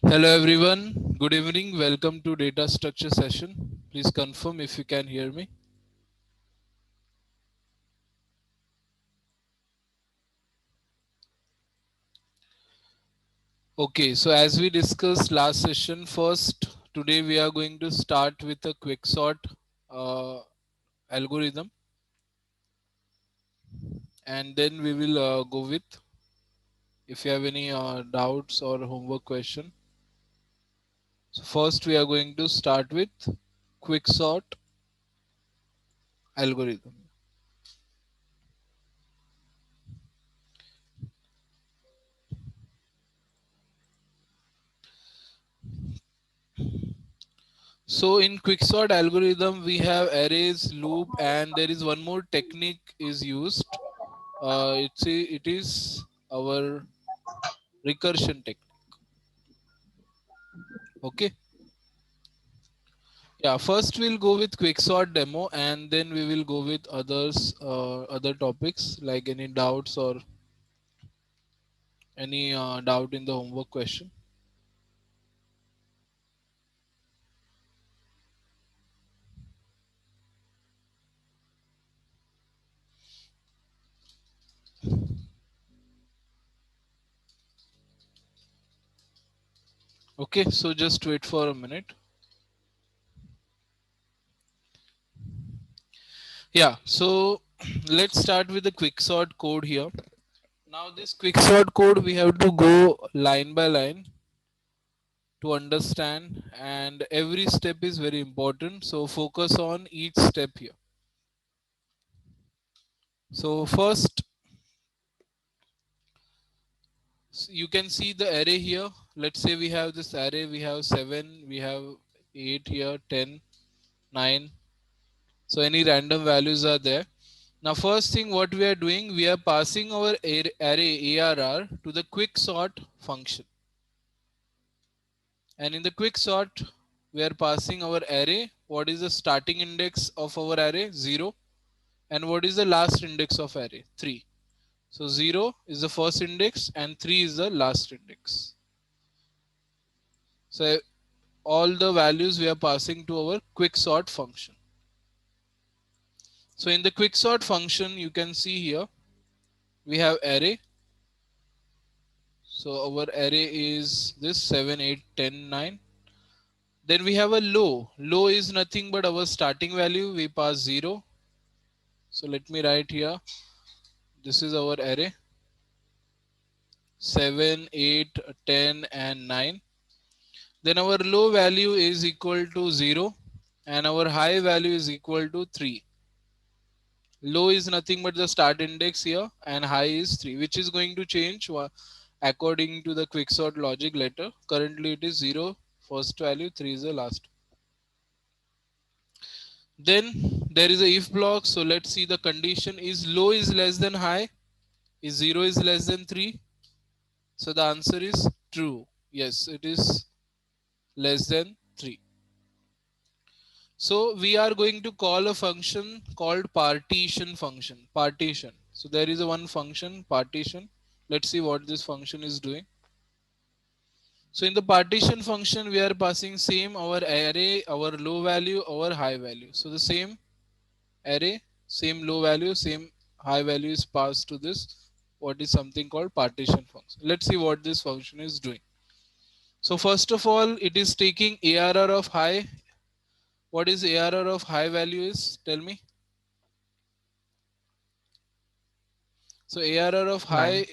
Hello everyone, good evening. Welcome to data structure session. Please confirm if you can hear me. Okay, so as we discussed last session, first today we are going to start with a quicksort uh, algorithm, and then we will go with if you have any doubts or homework question. So first we are going to start with quicksort algorithm. So in quicksort algorithm, we have arrays, loop, and there is one more technique is used. It is our recursion technique. Okay. Yeah. First we'll go with quicksort demo, and then we will go with other topics like any doubts or any doubt in the homework question. Okay. So just wait for a minute. Yeah. So let's start with the quicksort code here. Now this quicksort code we have to go line by line to understand, and every step is very important, so focus on each step here. So first, you can see the array here. Let's say we have this array, we have 7, we have 8 here, 10, 9. So any random values are there. Now first thing what we are doing, we are passing our array ARR to the quicksort function, and in the quicksort we are passing our array. What is the starting index of our array? 0. And what is the last index of array? 3. So 0 is the first index and 3 is the last index. So all the values we are passing to our quicksort function. So in the quicksort function, you can see here we have array. So our array is this 7, 8, 10, 9. Then we have a low. Low is nothing but our starting value. We pass 0. So let me write here. This is our array 7, 8, 10, and 9. Then our low value is equal to 0 and our high value is equal to 3. Low is nothing but the start index here and high is 3, which is going to change according to the quicksort logic later. Currently it is 0 first value, 3 is the last. Then there is a if block. So let's see the condition. Is low is less than high? Is 0 is less than 3? So the answer is true. Yes, it is less than 3. So we are going to call a function called partition function. Partition. So there is a one function partition. Let's see what this function is doing. So in the partition function, we are passing same our array, our low value, our high value. So the same array, same low value, same high value is passed to this. What is something called partition function. Let's see what this function is doing. So first of all, it is taking ARR of high. What is ARR of high value is? Tell me. So ARR of high, 9.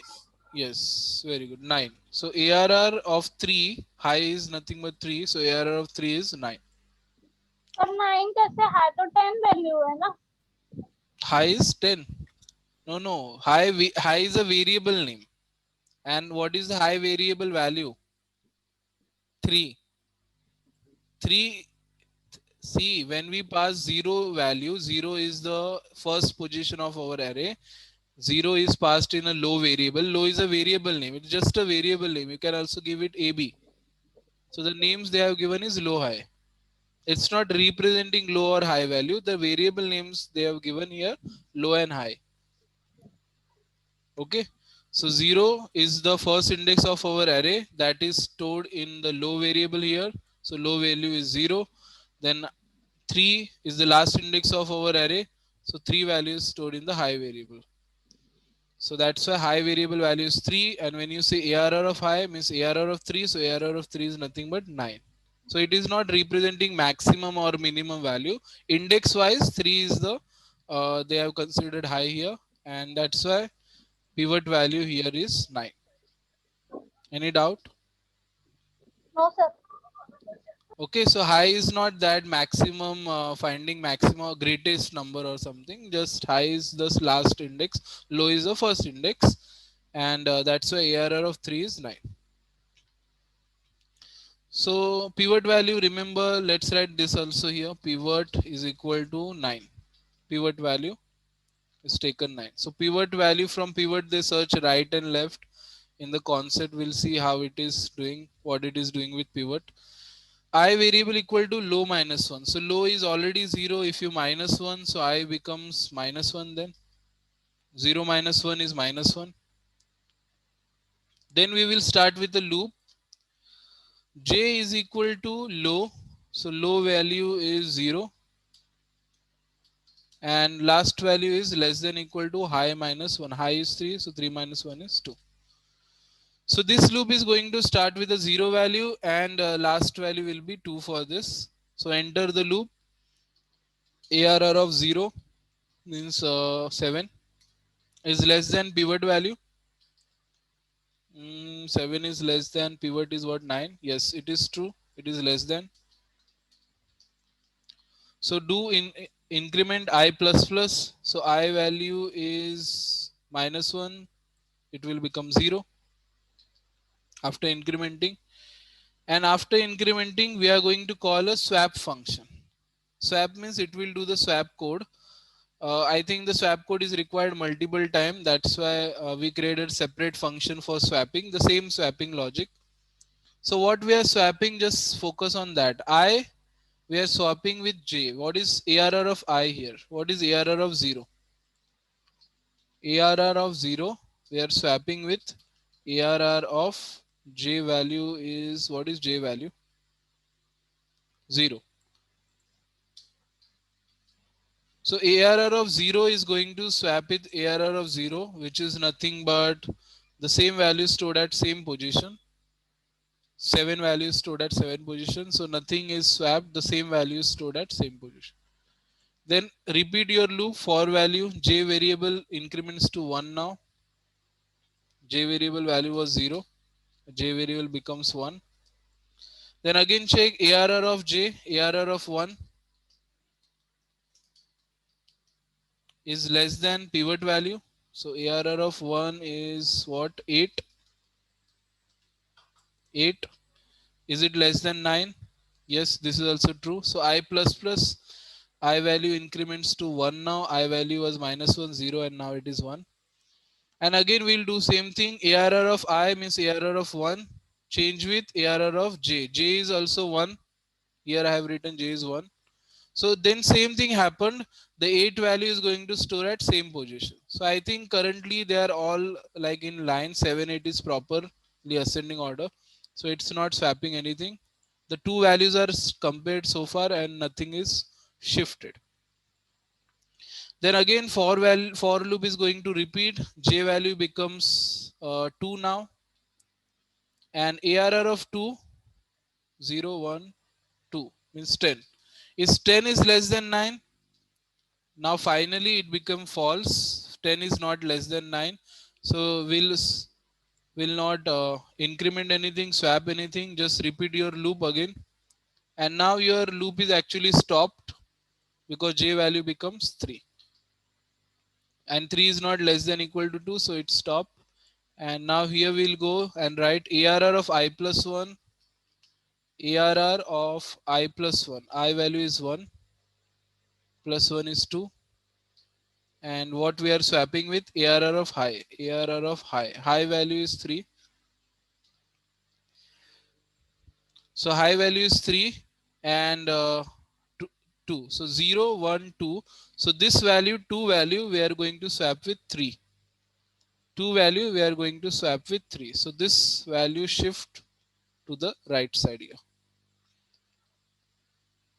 yes, very good, 9. So ARR of 3, high is nothing but 3. So ARR of 3 is 9. और 9 कैसे है तो 10 value है ना. High is 10. No, no. High is a variable name. And what is the high variable value? 3. 3. See, when we pass 0 value, 0 is the first position of our array. 0 is passed in a low variable. Low is a variable name. It's just a variable name. You can also give it AB. So the names they have given is low high. It's not representing low or high value. The variable names they have given here low and high. Okay. So 0 is the first index of our array that is stored in the low variable here. So low value is 0. Then 3 is the last index of our array. So 3 values stored in the high variable. So that's why high variable value is 3. And when you say ARR of high means ARR of 3. So ARR of 3 is nothing but 9. So it is not representing maximum or minimum value. Index wise 3 is the they have considered high here. And that's why pivot value here is 9. Any doubt? No, sir. Okay, so high is not that maximum, finding maximum greatest number or something. Just high is the last index, low is the first index, and that's why ARR of 3 is 9. So pivot value, remember, let's write this also here. Pivot is equal to 9. Pivot value is taken 9. So pivot value, from pivot they search right and left. In the concept, we'll see how it is doing, what it is doing with pivot. I variable equal to low minus 1. So low is already 0. If you minus 1, so I becomes minus 1 then. 0 minus 1 is minus 1. Then we will start with the loop. J is equal to low. So low value is 0. And last value is less than equal to high minus 1. High is 3. So 3 minus 1 is 2. So this loop is going to start with a 0 value, and last value will be 2 for this. So enter the loop. ARR of 0 means 7 is less than pivot value. 7 is less than pivot is what, 9. Yes, it is true, it is less than. So do in increment I plus plus. So I value is minus 1, it will become 0 after incrementing. And after incrementing we are going to call a swap function. Swap means it will do the swap code. I think the swap code is required multiple time. That's why we created separate function for swapping, the same swapping logic. So what we are swapping, just focus on that. I, we are swapping with J. What is ARR of I here? What is ARR of 0? ARR of 0, we are swapping with ARR of J value is, what is J value? 0. So ARR of 0 is going to swap with ARR of 0, which is nothing but the same value stored at same position. 7 values stored at 7 position. So nothing is swapped, the same value is stored at same position. Then repeat your loop for value. J variable increments to 1 now. J variable value was 0. J variable becomes 1. Then again check ARR of J. ARR of 1 is less than pivot value. So ARR of 1 is what? 8. 8. Is it less than 9? Yes, this is also true. So I plus plus, I value increments to 1 now. I value was minus 1, 0, and now it is 1. And again we'll do same thing. ARR of I means ARR of 1. Change with ARR of J. J is also 1. Here I have written J is 1. So then same thing happened. The 8 value is going to store at same position. So I think currently they are all like in line. 7, 8 is properly ascending order. So it's not swapping anything. The two values are compared so far and nothing is shifted. Then again for loop is going to repeat. J value becomes 2 now. And ARR of 2, 0, 1, 2 means 10. Is 10 is less than 9? Now finally it become false. 10 is not less than 9. So will not increment anything, swap anything. Just repeat your loop again. And now your loop is actually stopped because J value becomes 3. And 3 is not less than equal to 2. So it stop. And now here we'll go and write ARR of I plus 1. ARR of I plus 1. I value is 1. Plus 1 is 2. And what we are swapping with? ARR of high. ARR of high. High value is 3. So high value is 3 and 2. So 0, 1, 2. So this value, 2 value, we are going to swap with 3. 2 value we are going to swap with 3. So this value shift to the right side here.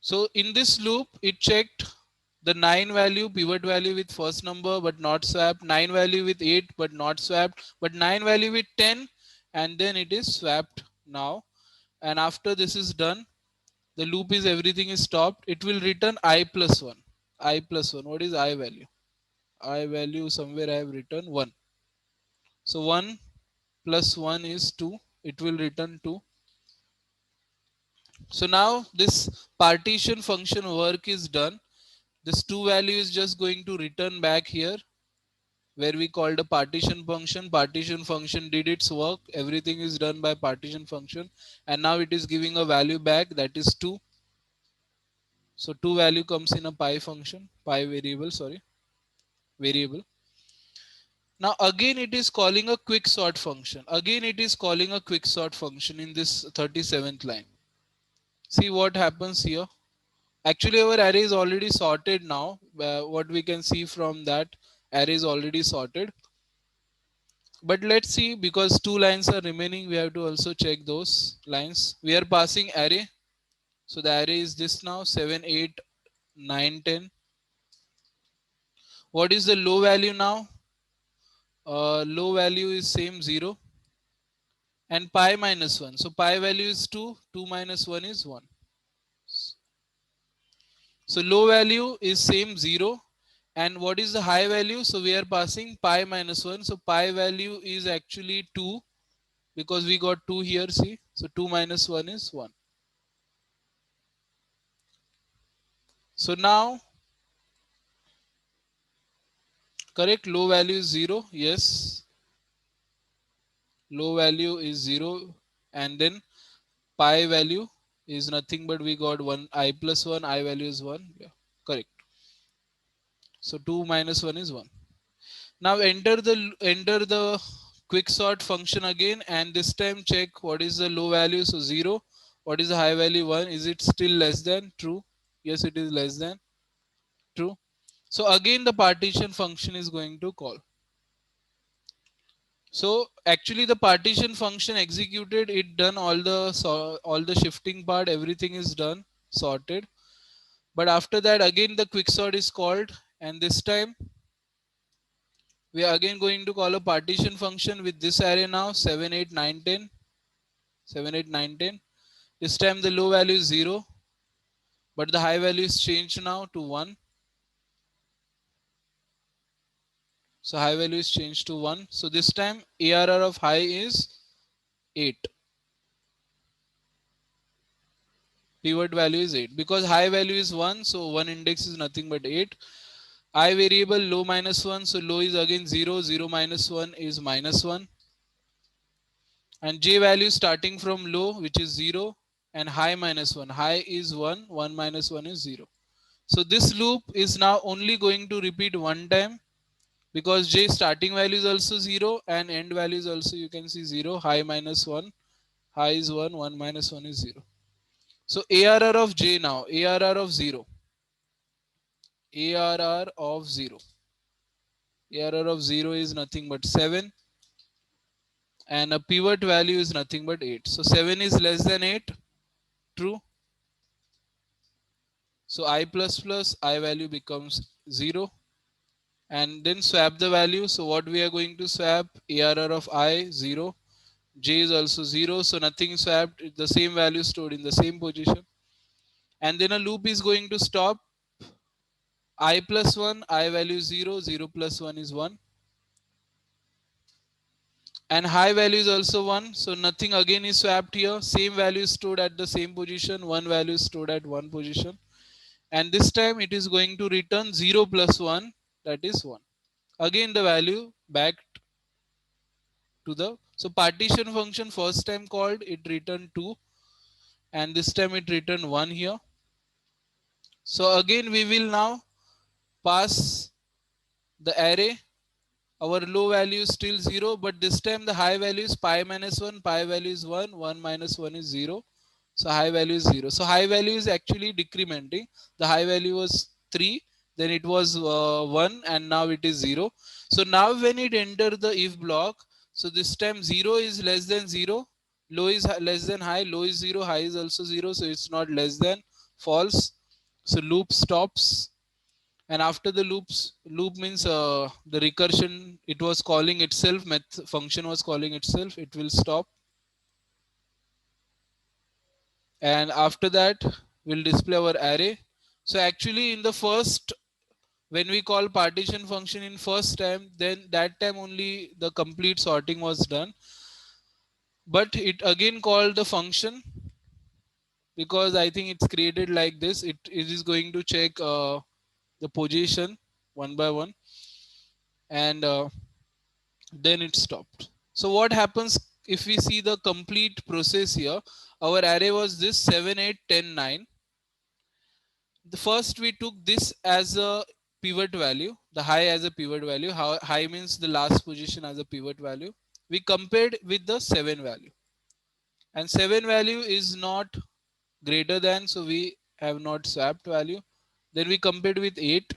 So in this loop, it checked the 9 value, pivot value with first number but not swapped, 9 value with 8 but not swapped, but 9 value with 10, and then it is swapped now. And after this is done, the loop is everything is stopped. It will return I plus 1. I plus 1. What is I value? I value somewhere I have written 1. So 1 plus 1 is 2. It will return 2. So now this partition function work is done. This 2 value is just going to return back here where we called a partition function. Partition function did its work. Everything is done by partition function. And now it is giving a value back, that is 2. So 2 value comes in a pi function, pi variable, variable. Now again it is calling a quick sort function. Again it is calling a quick sort function in this 37th line. See what happens here. Actually our array is already sorted now. What we can see from that, array is already sorted. But let's see, because 2 lines are remaining, we have to also check those lines. We are passing array. So the array is this now, 7, 8, 9, 10. What is the low value now? Low value is same 0 and pi minus 1. So pi value is 2, 2 minus 1 is 1. So low value is same 0. And what is the high value? So we are passing pi minus 1. So pi value is actually 2 because we got 2 here, see. So 2 minus 1 is 1. So now, correct, low value is 0. Yes. Low value is 0. And then pi value is nothing but we got 1, I plus 1, I value is 1. Yeah, correct. So 2 minus 1 is 1. Now enter the quick sort function again, and this time check what is the low value. So 0. What is the high value? 1. Is it still less than? True. Yes, it is less than. True. So again the partition function is going to call. So actually the partition function executed, it done all the shifting part, everything is done, sorted. But after that again the quicksort is called, and this time we are again going to call a partition function with this array now, 7, 8, 9, 10. 7, 8, 9, 10. This time the low value is 0, but the high value is changed now to 1. So high value is changed to 1. So this time ARR of high is 8. Pivot value is 8. Because high value is 1, so 1 index is nothing but 8. I variable low minus 1, so low is again 0. 0 minus 1 is minus 1. And J value starting from low, which is 0, and high minus 1. High is 1. 1 minus 1 is 0. So this loop is now only going to repeat one time, because J starting value is also 0 and end value is also, you can see, 0. High minus 1. High is 1. 1 minus 1 is 0. So ARR of J now, ARR of 0. ARR of 0. ARR of 0 is nothing but 7. And a pivot value is nothing but 8. So 7 is less than 8. True. So I plus plus, I value becomes 0. And then swap the value. So what we are going to swap? ARR of I, 0. J is also 0. So nothing swapped. The same value stored in the same position. And then a loop is going to stop. I plus 1, I value 0. 0 plus 1 is 1. And high value is also 1. So nothing again is swapped here. Same value is stored at the same position. 1 value is stored at one position. And this time it is going to return 0 plus 1, that is 1. Again the value back to the, so partition function first time called, it returned 2, and this time it returned 1 here. So again we will now pass the array. Our low value is still 0, but this time the high value is pi minus 1. Pi value is 1. 1 minus 1 is 0. So high value is 0. So high value is actually decrementing. The high value was 3. then it was 1, and now it is 0. So now when it enter the if block, so this time 0 is less than 0, low is less than high, low is 0, high is also 0, so it's not less than, false. So loop stops, and after the loop means the recursion, it was calling itself, function was calling itself, it will stop. And after that we'll display our array. So actually in the first, when we call partition function in first time, then that time only the complete sorting was done, but it again called the function, because I think it's created like this. It is going to check the position one by one, and then it stopped. So what happens if we see the complete process here? Our array was this 7, 8, 10, 9. The first we took this as a pivot value, the high as a pivot value. How high means the last position as a pivot value. We compared with the 7 value, and 7 value is not greater than, so we have not swapped value. Then we compared with 8,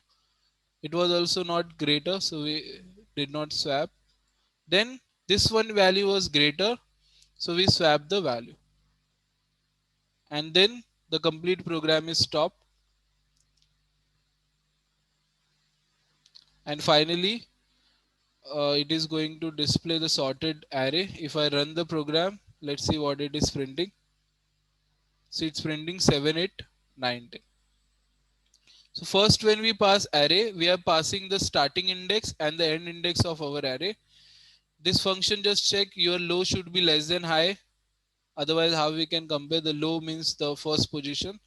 it was also not greater, so we did not swap. Then this one value was greater, so we swap the value, and then the complete program is stopped. And finally it is going to display the sorted array. If I run the program, let's see what it is printing. So it's printing 7, 8, 9, 10. So first when we pass array, we are passing the starting index and the end index of our array. This function just check your low should be less than high. Otherwise, how we can compare? The low means the first position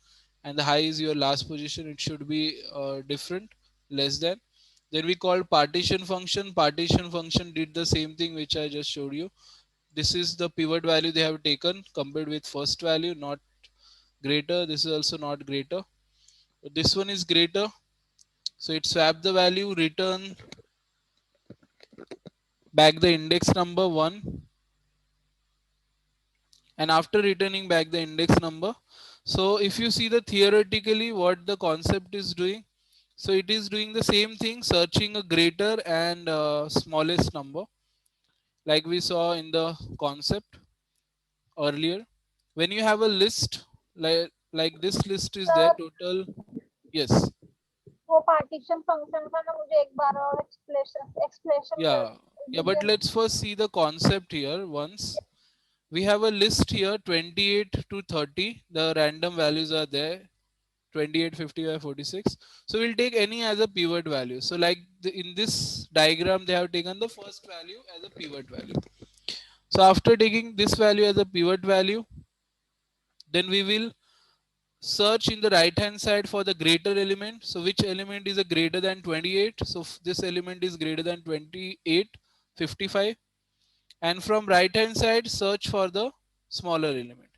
and the high is your last position. It should be different, less than. Then we called partition function. Partition function did the same thing which I just showed you. This is the pivot value they have taken compared with first value, not greater. This is also not greater. But this one is greater. So it swap the value, return back the index number 1. And after returning back the index number, so if you see the theoretically what the concept is doing, so it is doing the same thing, searching a greater and smallest number, like we saw in the concept earlier. When you have a list, like this list is there sir total. Yes. वो partition function का ना मुझे एक बार और explanation explanation कर Yeah, yeah, but दीजिए ना. let's first see the concept here once. We have a list here 28 to 30, the random values are there, 28, 55, 46. So we'll take any as a pivot value. So like in this diagram, they have taken the first value as a pivot value. So after taking this value as a pivot value, then we will search in the right hand side for the greater element. So which element is a greater than 28? So this element is greater than 28, 55. And from right hand side, search for the smaller element.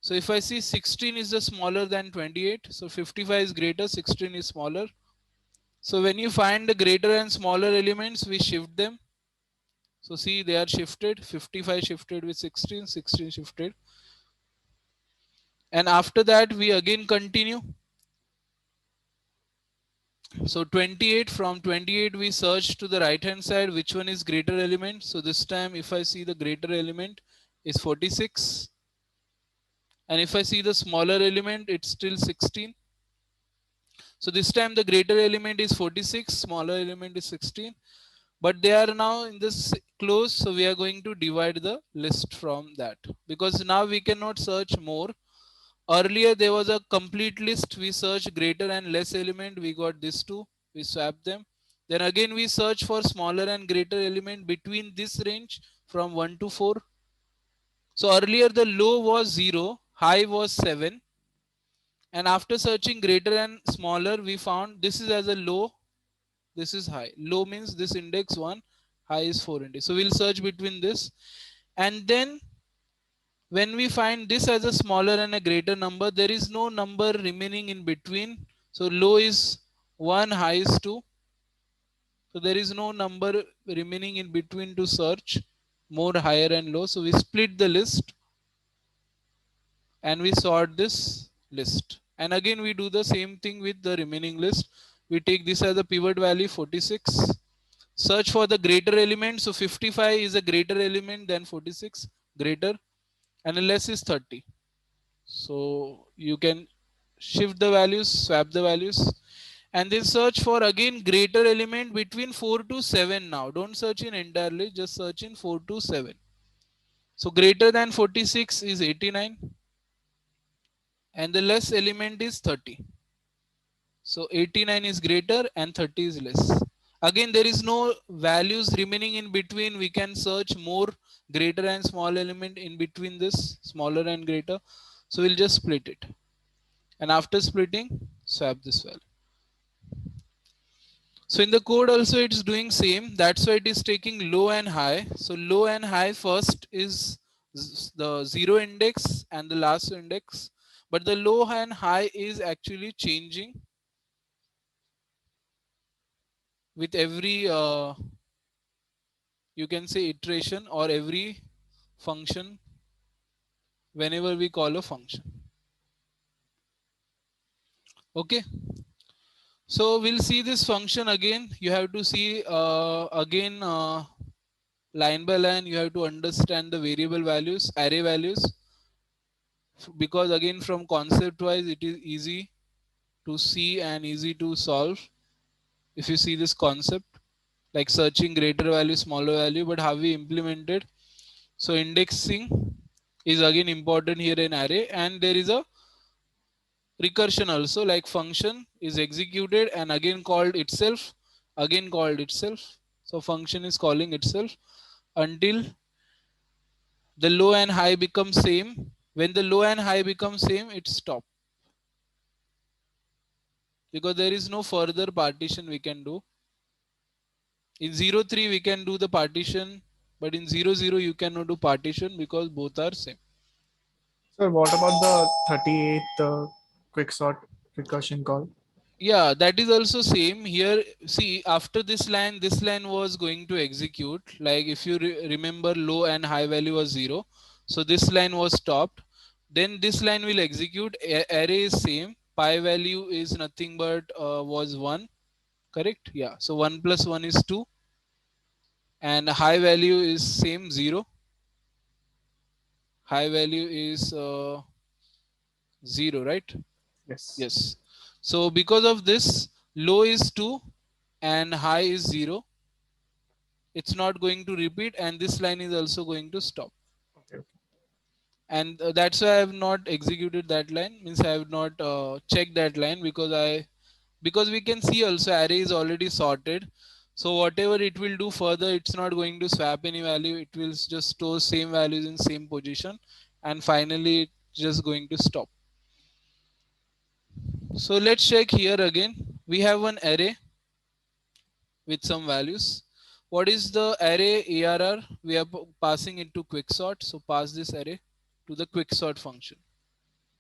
So if I see 16 is the smaller than 28, so 55 is greater, 16 is smaller. So when you find the greater and smaller elements, we shift them. So see, they are shifted, 55 shifted with 16, 16 shifted. And after that, we again continue. So 28, from 28, we search to the right hand side, which one is greater element. So this time, if I see the greater element is 46. And if I see the smaller element, it's still 16. So this time the greater element is 46, smaller element is 16. But they are now in this close, so we are going to divide the list from that. Because now we cannot search more. Earlier there was a complete list, we searched greater and less element, we got these two, we swap them. Then again we search for smaller and greater element between this range from 1 to 4. So earlier the low was 0, high was 7. And after searching greater and smaller, we found this is as a low, this is high. Low means this index 1, high is 4 index. So we'll search between this. And then when we find this as a smaller and a greater number, there is no number remaining in between. So low is 1, high is 2. So there is no number remaining in between to search more higher and low. So we split the list and we sort this list. And again we do the same thing with the remaining list. We take this as a pivot value 46. Search for the greater element. So 55 is a greater element than 46, greater, and a less is 30. So you can shift the values, swap the values, and then search for again greater element between 4 to 7 now. Don't search in entirely, just search in 4 to 7. So greater than 46 is 89 and the less element is 30. So 89 is greater and 30 is less. Again, there is no values remaining in between. We can search more greater and small element in between this smaller and greater. So we'll just split it. And after splitting, swap this value. So in the code also it's doing same. That's why it is taking low and high. So low and high first is the zero index and the last index. But the low and high is actually changing with every you can say iteration or every function whenever we call a function. Okay. So we'll see this function again. You have to see again line by line. You have to understand the variable values, array values, because again from concept wise it is easy to see and easy to solve if you see this concept like searching greater value, smaller value, but how we implement it. So indexing is again important here in array, and there is a recursion also, like function is executed and again called itself, again called itself. So function is calling itself until the low and high become same. When the low and high become same, it stop, because there is no further partition we can do. In 03 we can do the partition, but in 00 you cannot do partition because both are same. So what about the 38th quicksort recursion call? Yeah, that is also same here. See, after this line was going to execute, like if you remember, low and high value was 0, so this line was stopped. Then this line will execute. Array is same, pi value is nothing but was 1, correct? Yeah, so 1 plus 1 is 2, and high value is same, 0. High value is 0, right? Yes. Yes. So because of this, low is 2 and high is 0. It's not going to repeat, and this line is also going to stop. Okay. Okay. And that's why I have not executed that line. Means I have not checked that line, because we can see also array is already sorted. So whatever it will do further, it's not going to swap any value. It will just store same values in same position, and finally it's just going to stop. So let's check here again. We have one array with some values. What is the array ARR? We are passing into quicksort. So pass this array to the quicksort function.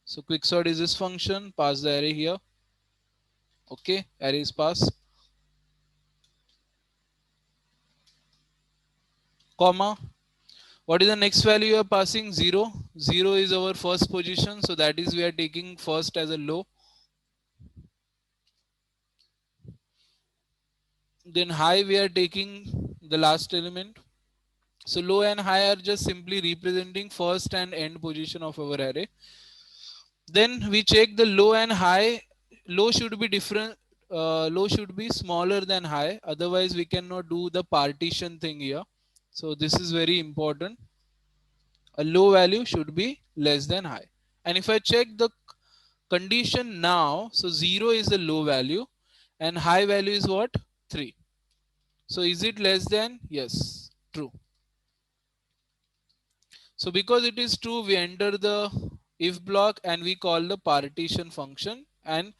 So quicksort is this function. Pass the array here. Okay, array is passed. Comma. What is the next value you are passing? 0. 0 is our first position. So that is we are taking first as a low. Then high we are taking the last element. So low and high are just simply representing first and end position of our array. Then we check the low and high. Low should be different. Low should be smaller than high. Otherwise, we cannot do the partition thing here. So this is very important. A low value should be less than high. And if I check the condition now, so 0 is the low value and high value is what? 3. So is it less than? Yes, true. So because it is true, we enter the if block and we call the partition function. And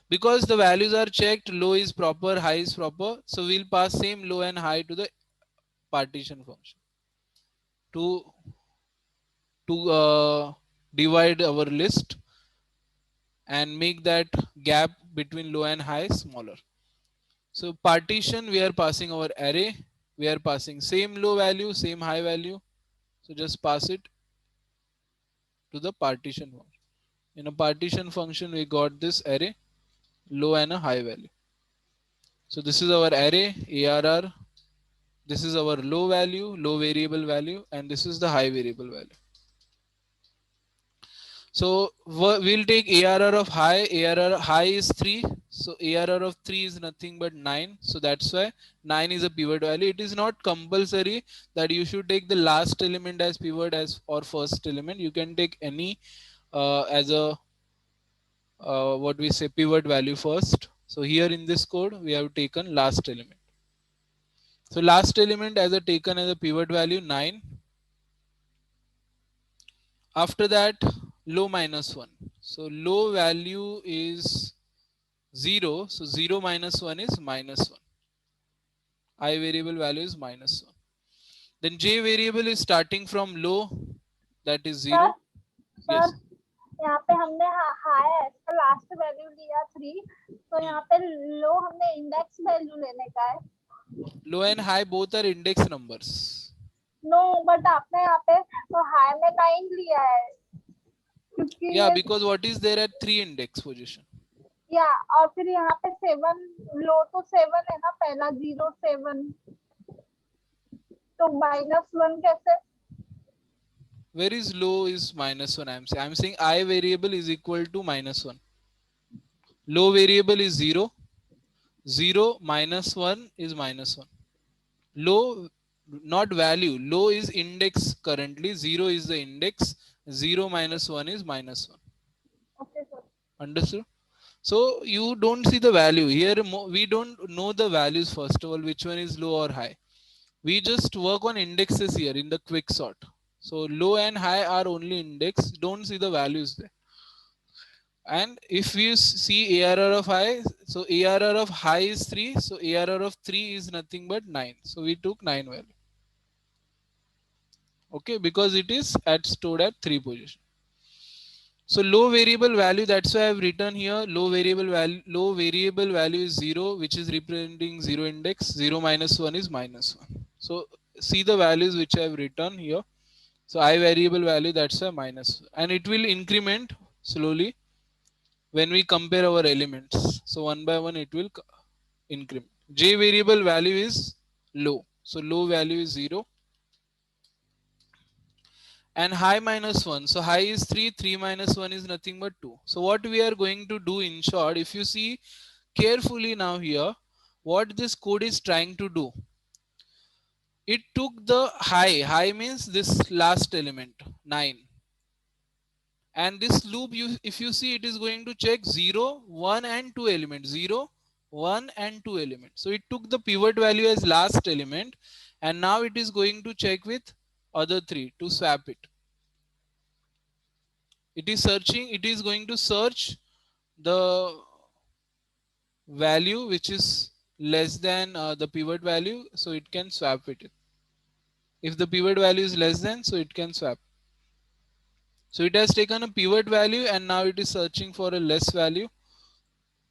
because the values are checked, low is proper, high is proper, so we'll pass same low and high to the partition function to divide our list and make that gap between low and high smaller. So partition, we are passing our array, we are passing same low value, same high value. So just pass it to the partition function. In a partition function, we got this array, low and a high value. So this is our array ARR. This is our low value, low variable value, and this is the high variable value. So we'll take ARR of high. ARR high is 3. So ARR of 3 is nothing but 9. So that's why 9 is a pivot value. It is not compulsory that you should take the last element as pivot as or first element. You can take any as a what we say pivot value first. So here in this code we have taken last element. So last element as a taken as a pivot value 9. After that low minus 1. So low value is 0. So 0 minus 1 is minus 1. I variable value is minus 1. Then j variable is starting from low, that is 0. Sir Yes. यहाँ पे हमने high है इसका last value लिया 3, तो यहाँ पे लो हमने इंडेक्स वैल्यू लेने का है. Low and high both are index numbers. No but आपने यहाँ पे तो हाई में 9 लिया है क्योंकि Yeah, because what is there at 3 index position? या और फिर यहाँ पे 7 लो तो 7 है ना पहला 0 7 तो -1 कैसे. Where is low is minus 1? I'm saying I variable is equal to minus 1. Low variable is 0. 0 minus 1 is minus 1. Low, not value. Low is index currently. 0 is the index. 0 minus 1 is minus 1. Okay, sir. Understood? So you don't see the value. Here we don't know the values first of all, which one is low or high. We just work on indexes here in the quick sort. So low and high are only index. Don't see the values there. And if you see ARR of high, so ARR of high is 3. So ARR of 3 is nothing but 9. So we took 9 value. Okay, because it is stored at 3 position. So low variable value, that's why I've written here low variable value is 0, which is representing 0 index. 0 minus 1 is minus 1. So see the values which I've written here. So I variable value, that's a minus, and it will increment slowly when we compare our elements. So one by one it will increment. J variable value is low. So low value is 0. And high minus 1. So high is 3. 3 minus 1 is nothing but 2. So what we are going to do in short, if you see carefully now here, what this code is trying to do. It took the high. High means this last element, 9. And this loop, if you see, it is going to check 0, 1 and 2 elements. 0, 1 and 2 elements. So it took the pivot value as last element, and now it is going to check with other 3 to swap it. It is searching, it is going to search the value which is less than the pivot value, so it can swap it. If the pivot value is less than, so it can swap. So it has taken a pivot value and now it is searching for a less value.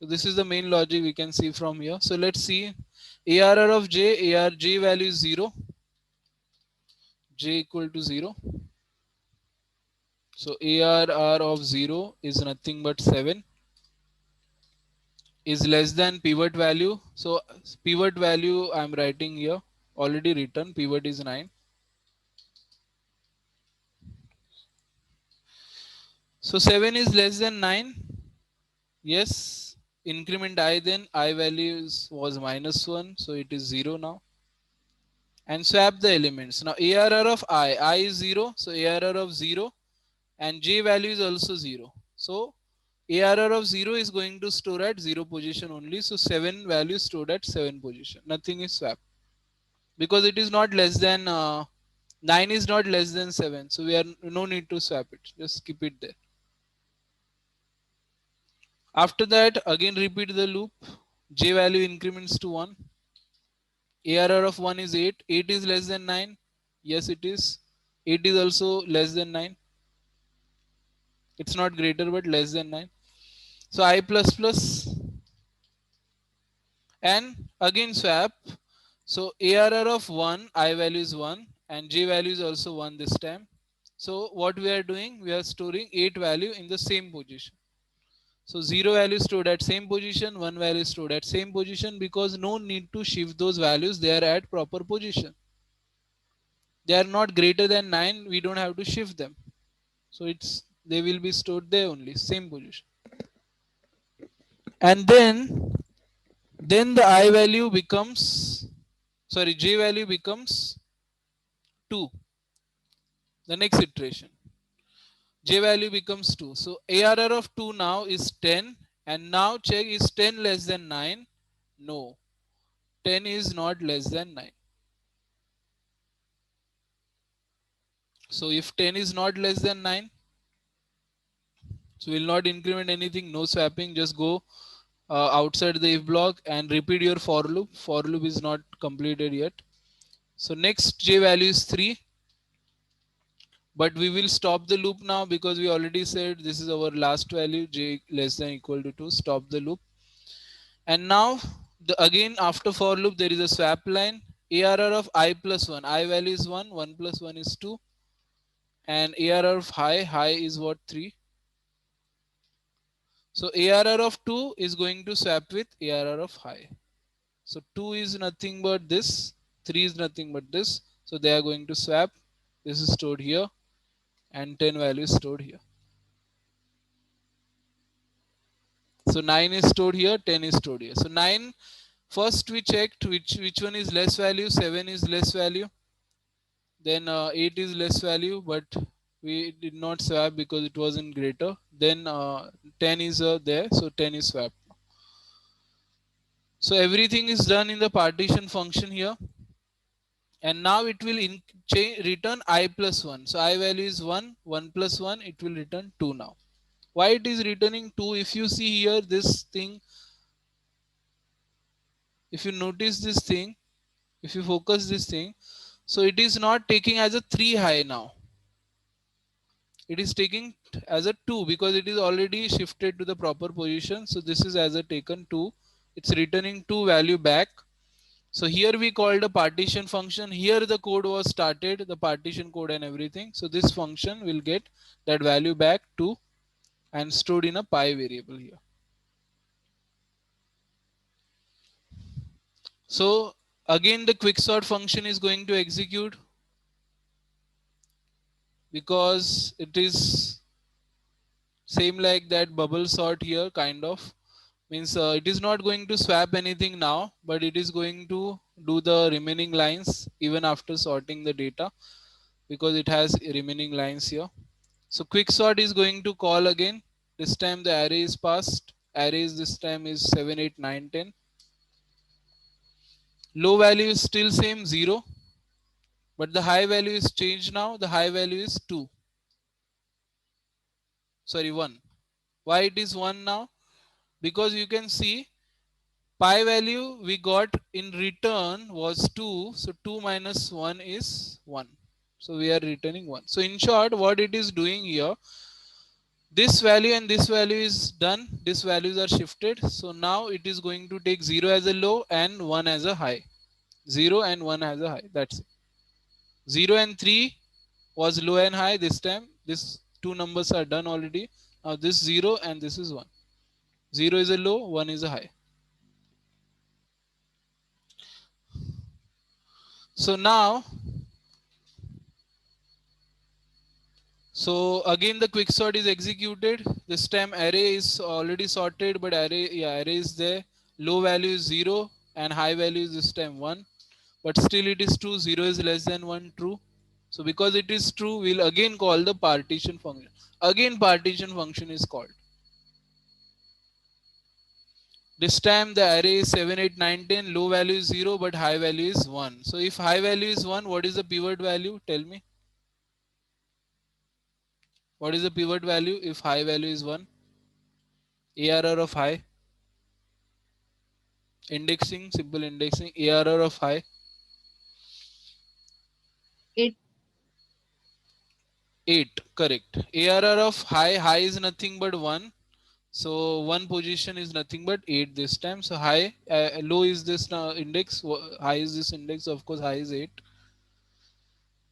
So this is the main logic we can see from here. So let's see ARR of J, J value is 0. J equal to 0. So ARR of 0 is nothing but 7. Is less than pivot value. So pivot value I'm writing here, already written, pivot is 9. So 7 is less than 9. Yes, increment I, then I value was minus 1, so it is 0 now. And swap the elements. Now ARR of I is 0, so ARR of 0, and J value is also 0. So ARR of 0 is going to store at 0 position only. So 7 value stored at 7 position. Nothing is swapped. Because it is not less than 9 is not less than 7. So we are no need to swap it. Just keep it there. After that, again repeat the loop. J value increments to 1. ARR of 1 is 8. 8 is less than 9. Yes, it is. 8 is also less than 9. It's not greater but less than 9. So I plus plus and again swap. So ARR of 1, I value is 1 and J value is also 1 this time. So what we are doing, we are storing 8 value in the same position. So 0 value stored at same position, 1 value stored at same position, because no need to shift those values, they are at proper position. They are not greater than 9, we don't have to shift them. So they will be stored there only, same position. And then the I value becomes, sorry, J value becomes 2. The next iteration, J value becomes 2. So ARR of 2 now is 10. And now check, is 10 less than 9? No, 10 is not less than 9. So if 10 is not less than 9, so we'll not increment anything, no swapping, just go outside the if block and repeat your for loop. For loop is not completed yet. So next J value is 3. But we will stop the loop now because we already said this is our last value, J less than equal to 2. Stop the loop. And now again after for loop there is a swap line. ARR of I plus 1. I value is 1. 1 plus 1 is 2. And ARR of high is what? 3. So ARR of 2 is going to swap with ARR of high. So 2 is nothing but this. 3 is nothing but this. So they are going to swap. This is stored here. And 10 value is stored here. So 9 is stored here, 10 is stored here. So 9, first we checked which one is less value. 7 is less value. Then 8 is less value, but we did not swap because it wasn't greater. Then 10 is there, so 10 is swapped. So everything is done in the partition function here. And now it will return I plus 1. So I value is 1, 1 plus 1, it will return 2 now. Why it is returning 2? If you see here this thing, if you notice this thing, if you focus this thing, so it is not taking as a 3 high now. It is taking as a 2 because it is already shifted to the proper position. So this is as a taken 2. It's returning 2 value back. So here we called a partition function. Here the code was started, the partition code and everything. So this function will get that value back 2 and stored in a pi variable here. So again the quicksort function is going to execute because it is same like that bubble sort here, kind of. Means it is not going to swap anything now, but it is going to do the remaining lines even after sorting the data because it has remaining lines here. So quicksort is going to call again. This time the array is passed. Arrays this time is 7, 8, 9, 10. Low value is still same 0, but the high value is changed now. The high value is 2. Sorry, 1. Why it is 1 now? Because you can see pi value we got in return was 2. So 2 minus 1 is 1. So we are returning 1. So in short, what it is doing here, this value and this value is done. These values are shifted. So now it is going to take 0 as a low and 1 as a high. 0 and 1 as a high. That's it. 0 and 3 was low and high this time. These two numbers are done already. Now this 0 and this is 1. 0 is a low, 1 is a high. So now, so again the quicksort is executed. This time array is already sorted, but array is there. Low value is 0 and high value is this time 1. But still it is true, 0 is less than 1, true. So because it is true, we'll again call the partition function. Again partition function is called. This time the array is 7, 8, 9, 10. Low value is 0, but high value is 1. So if high value is 1, what is the pivot value? Tell me. What is the pivot value if high value is 1? ARR of high. Indexing, simple indexing. ARR of high. 8. 8, correct. ARR of high is nothing but 1. So one position is nothing but 8 this time. So high, low is this index, high is this index, of course high is 8.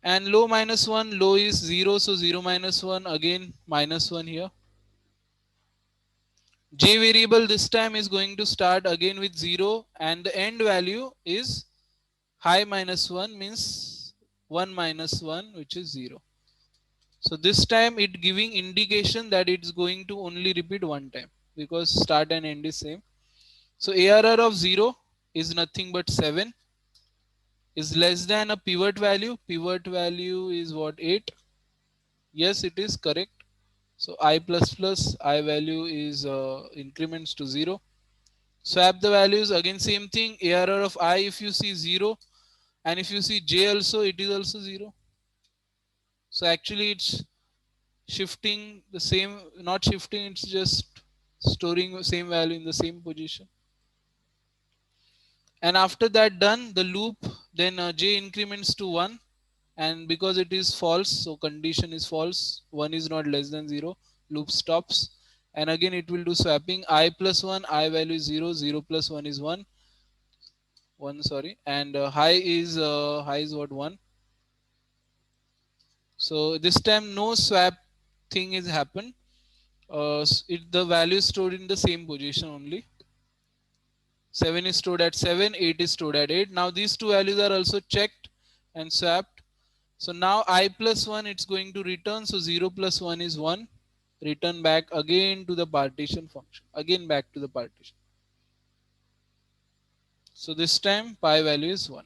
And low minus 1, low is 0, so 0 minus 1, again minus 1 here. J variable this time is going to start again with 0 and the end value is high minus 1 means 1 minus 1 which is 0. So this time it giving indication that it's going to only repeat one time because start and end is same. So ARR of 0 is nothing but 7 is less than a pivot value. Pivot value is what, 8? Yes, it is correct. So I plus plus I value is increments to 0. Swap the values again, same thing. ARR of I, if you see 0 and if you see J also, it is also 0. So actually it's shifting the same, not shifting, it's just storing the same value in the same position. And after that done, the loop, then J increments to 1 and because it is false, so condition is false, 1 is not less than 0, loop stops and again it will do swapping. I plus 1, I value is 0, 0 plus 1 is 1, sorry, and high is what, 1. So this time no swap thing is happened. The value is stored in the same position only. 7 is stored at 7, 8 is stored at 8. Now these two values are also checked and swapped. So now I plus 1 it's going to return. So 0 plus 1 is 1. Return back again to the partition function. Again back to the partition. So this time pi value is 1.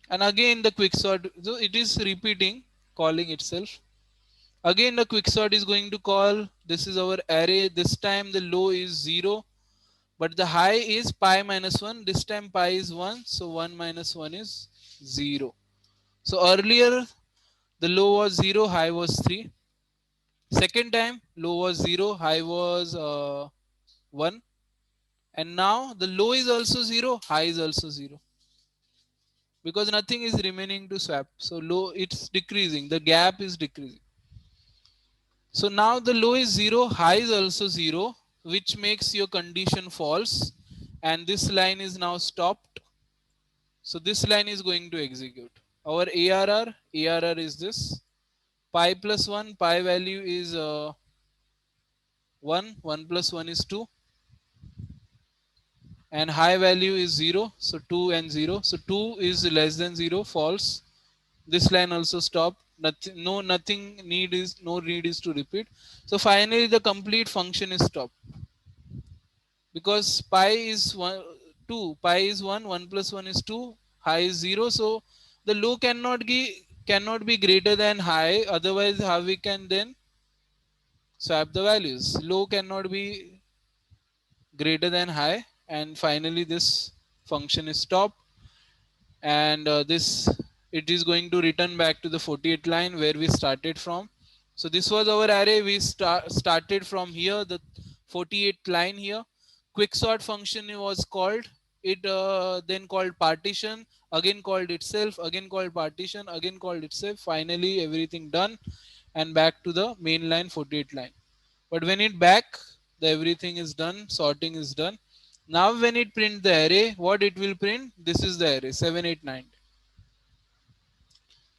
And again the quicksort, so it is repeating, calling itself. Again the quicksort is going to call, this is our array. This time the low is 0. But the high is pi minus 1. This time pi is 1. So 1 minus 1 is 0. So earlier the low was 0, high was 3. Second time low was 0, high was 1. And now the low is also 0, high is also 0. Because nothing is remaining to swap. So low, it's decreasing. The gap is decreasing. So now the low is 0, high is also 0, which makes your condition false. And this line is now stopped. So this line is going to execute. Our ARR is this. Pi plus 1, pi value is 1, 1 plus 1 is 2. And high value is 0. So 2 and 0. So 2 is less than 0, false. This line also stopped. Nothing, no need is to repeat. So finally the complete function is stopped. Because pi is 1, 2, pi is 1, 1 plus 1 is 2, high is 0. So the low cannot be greater than high. Otherwise, how we can then swap the values? Low cannot be greater than high. And finally, this function is stopped. And this, it is going to return back to the 48 line where we started from. So this was our array. We started from here, the 48th line here. Quicksort function was called. It then called partition, again called itself, again called partition, again called itself. Finally, everything done and back to the main line, 48 line. But when it back, the everything is done, sorting is done. Now when it print the array, what it will print? This is the array, 7, 8, 9.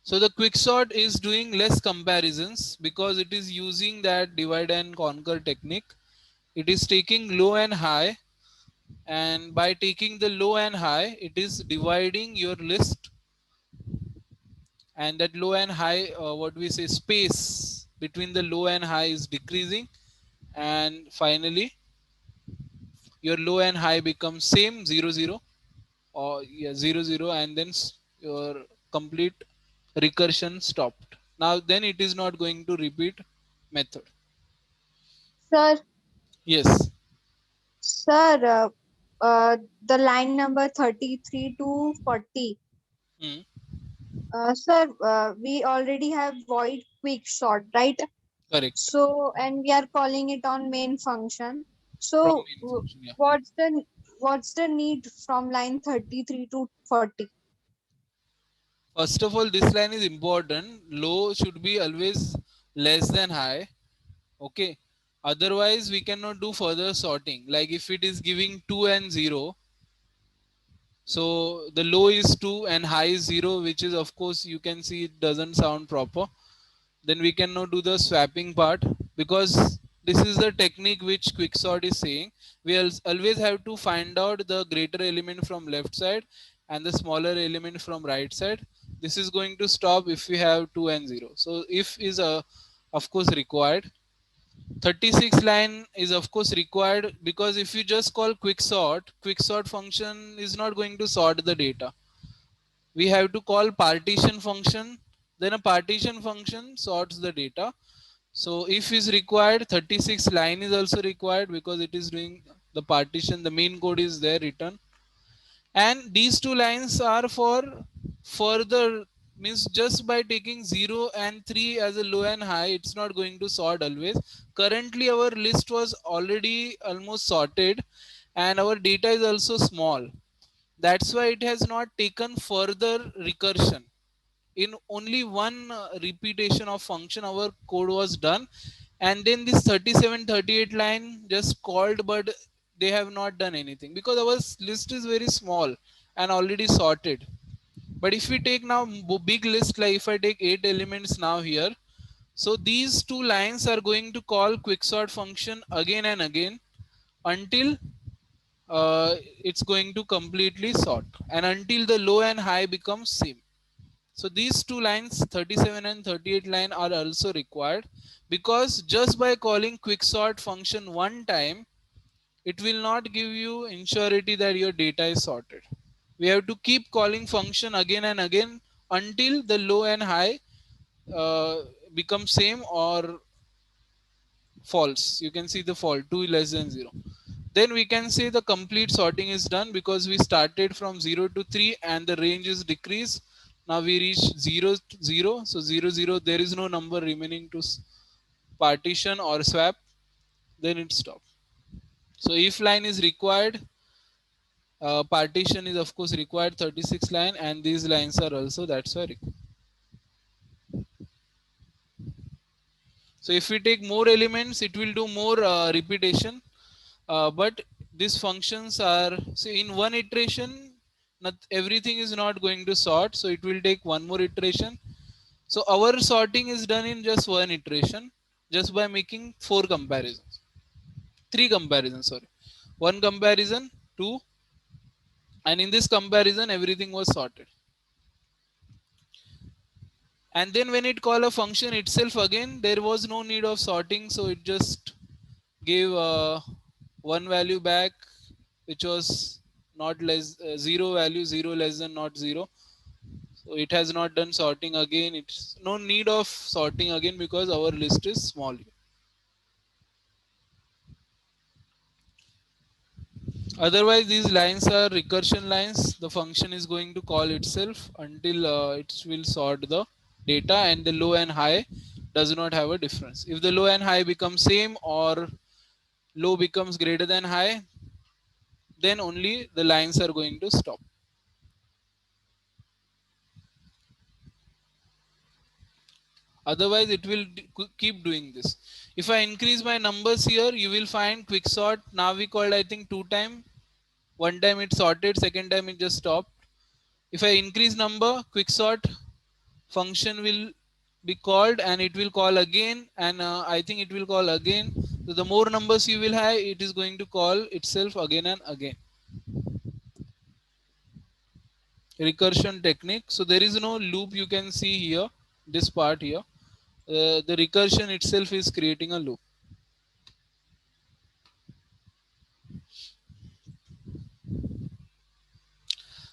So the quicksort is doing less comparisons because it is using that divide and conquer technique. It is taking low and high, and by taking the low and high, it is dividing your list, and that low and high, what we say, space between the low and high is decreasing, and finally your low and high become same, 0 0, or yeah, 0 0, and then your complete recursion stopped. Now then it is not going to repeat method. Sir, Yes. sir, the line number 33 to 40. Hmm. Sir, we already have void quick sort, right? Correct. So, and we are calling it on main function. So, From main function, yeah. what's the need from line 33 to 40? First of all, this line is important. Low should be always less than high. Okay. Otherwise, we cannot do further sorting. Like if it is giving 2 and 0, so the low is 2 and high is 0, which is, of course, you can see it doesn't sound proper. Then we cannot do the swapping part because This is the technique which quicksort is saying. We always have to find out the greater element from left side and the smaller element from right side. This is going to stop if we have 2 and 0. So if is of course required. 36 line is of course required, because if you just call quicksort function is not going to sort the data. We have to call partition function, then a partition function sorts the data. So if is required, 36 line is also required, because it is doing the partition, the main code is there written. And these two lines are for further, means just by taking 0 and 3 as a low and high, it's not going to sort always. Currently our list was already almost sorted and our data is also small. That's why it has not taken further recursion. In only one repetition of function our code was done, and then this 37-38 line just called, but they have not done anything because our list is very small and already sorted. But if we take now big list, like if I take 8 elements now here, so these two lines are going to call quicksort function again and again until it's going to completely sort, and until the low and high becomes same. So these two lines, 37 and 38 line, are also required, because just by calling quicksort function one time, it will not give you ensurety that your data is sorted. We have to keep calling function again and again until the low and high uh, become same or false. You can see the fault 2 less than 0. Then we can say the complete sorting is done, because we started from 0 to 3 and the range is decreased. Now we reach 0 to 0. So 0 0, there is no number remaining to partition or swap. Then it stops. So if line is required, partition is of course required, 36 line, and these lines are also, that's why required. So if we take more elements, it will do more repetition. But these functions are, say, in one iteration, not everything is not going to sort. So it will take one more iteration. So our sorting is done in just one iteration, just by making 4 comparisons, 3 comparisons, sorry. One comparison, 2, and in this comparison, everything was sorted. And then when it call a function itself again, there was no need of sorting, so it just gave one value back, which was not less 0 value, 0 less than not 0. So it has not done sorting again. It's no need of sorting again because our list is small. Otherwise, these lines are recursion lines. The function is going to call itself until it will sort the data, and the low and high does not have a difference. If the low and high become same or low becomes greater than high, then only the lines are going to stop. Otherwise, it will keep doing this. If I increase my numbers here, you will find quicksort. Now we called, I think, 2 times. One time it sorted, second time it just stopped. If I increase number, quicksort function will be called, and it will call again, and I think it will call again. So the more numbers you will have, it is going to call itself again and again. Recursion technique. So there is no loop, you can see here, this part here. The recursion itself is creating a loop.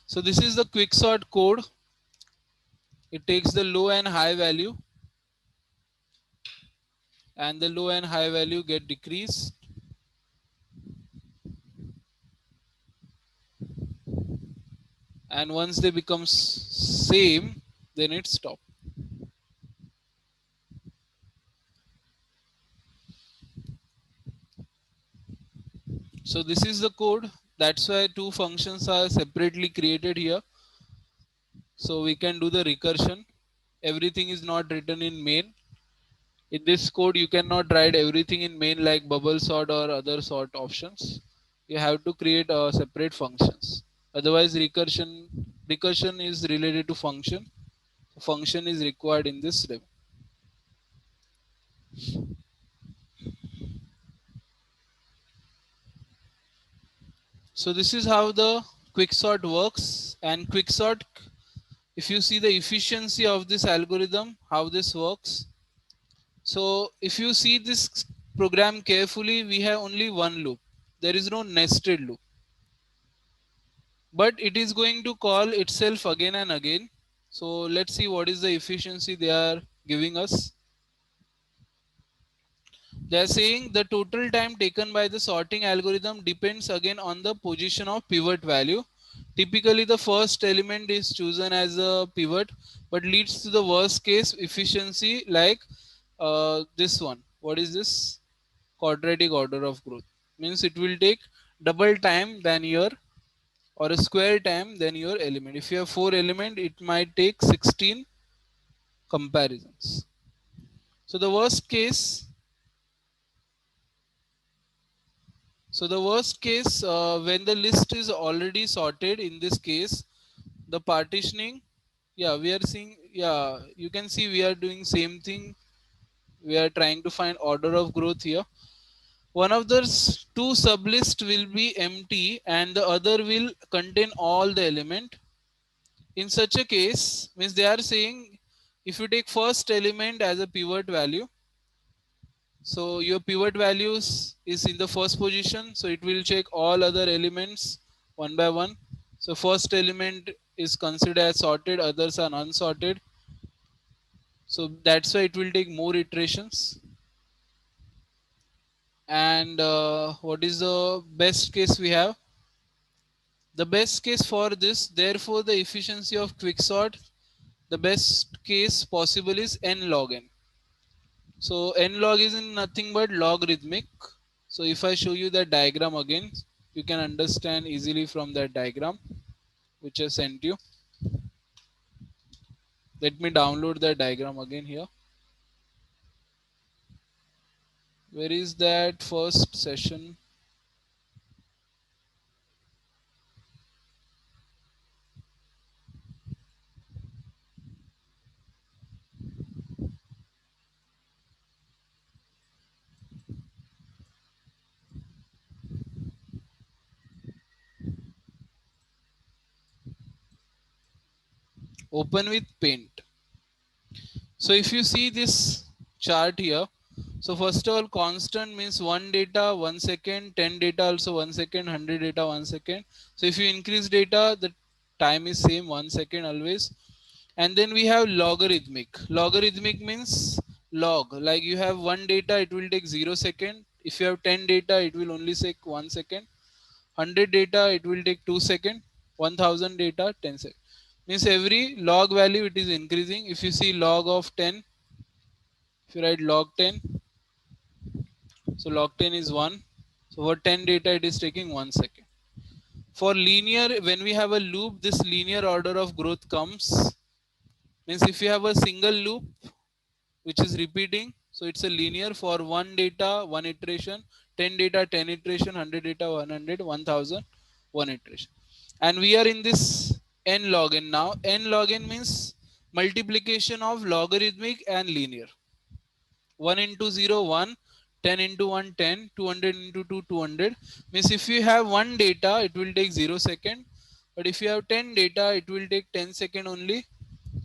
So this is the quicksort code. It takes the low and high value, and the low and high value get decreased. And once they become same, then it stops. So this is the code. That's why two functions are separately created here. So we can do the recursion. Everything is not written in main. In this code, you cannot write everything in main like bubble sort or other sort options. You have to create separate functions. Otherwise, recursion is related to function. Function is required in this step. So this is how the quicksort works. And quicksort, if you see the efficiency of this algorithm, how this works. So if you see this program carefully, we have only one loop. There is no nested loop. But it is going to call itself again and again. So let's see what is the efficiency they are giving us. They are saying the total time taken by the sorting algorithm depends again on the position of pivot value. Typically, the first element is chosen as a pivot, but leads to the worst case efficiency like this one. What is this? Quadratic order of growth. Means it will take double time than your or a square time than your element. If you have 4 element, it might take 16 comparisons. So the worst case when the list is already sorted, in this case, the partitioning, yeah, we are seeing, yeah, you can see we are doing same thing. We are trying to find order of growth here. One of the two sublist will be empty and the other will contain all the element. In such a case, means they are saying if you take first element as a pivot value, so your pivot values is in the first position, so it will check all other elements one by one. So first element is considered as sorted, others are unsorted. So that's why it will take more iterations. And what is the best case we have? The best case for this, therefore, the efficiency of quicksort, the best case possible is n log n. So n log is in nothing but logarithmic. So if I show you that diagram again, you can understand easily from that diagram which I sent you. Let me download that diagram again here. Where is that first session? Open with Paint. So if you see this chart here, so first of all, constant means 1 data 1 second, 10 data also 1 second, 100 data 1 second. So if you increase data, the time is same 1 second always. And then we have logarithmic. Logarithmic means log. Like you have 1 data, it will take 0 second. If you have 10 data, it will only take 1 second. 100 data, it will take 2 second. 1000 data, 10 second. Means every log value it is increasing. If you see log of 10, if you write log 10, so log 10 is 1. So for 10 data, it is taking 1 second. For linear, when we have a loop, this linear order of growth comes. Means if you have a single loop which is repeating, so it's a linear for 1 data, 1 iteration, 10 data, 10 iteration, 100 data, 100, 1000, 1 iteration. And we are in this n log n now. N log n means multiplication of logarithmic and linear. 1 into 0, 1, 10 into 1, 10, 200 into 2, 200. Means if you have 1 data, it will take 0 second. But if you have 10 data, it will take 10 second only.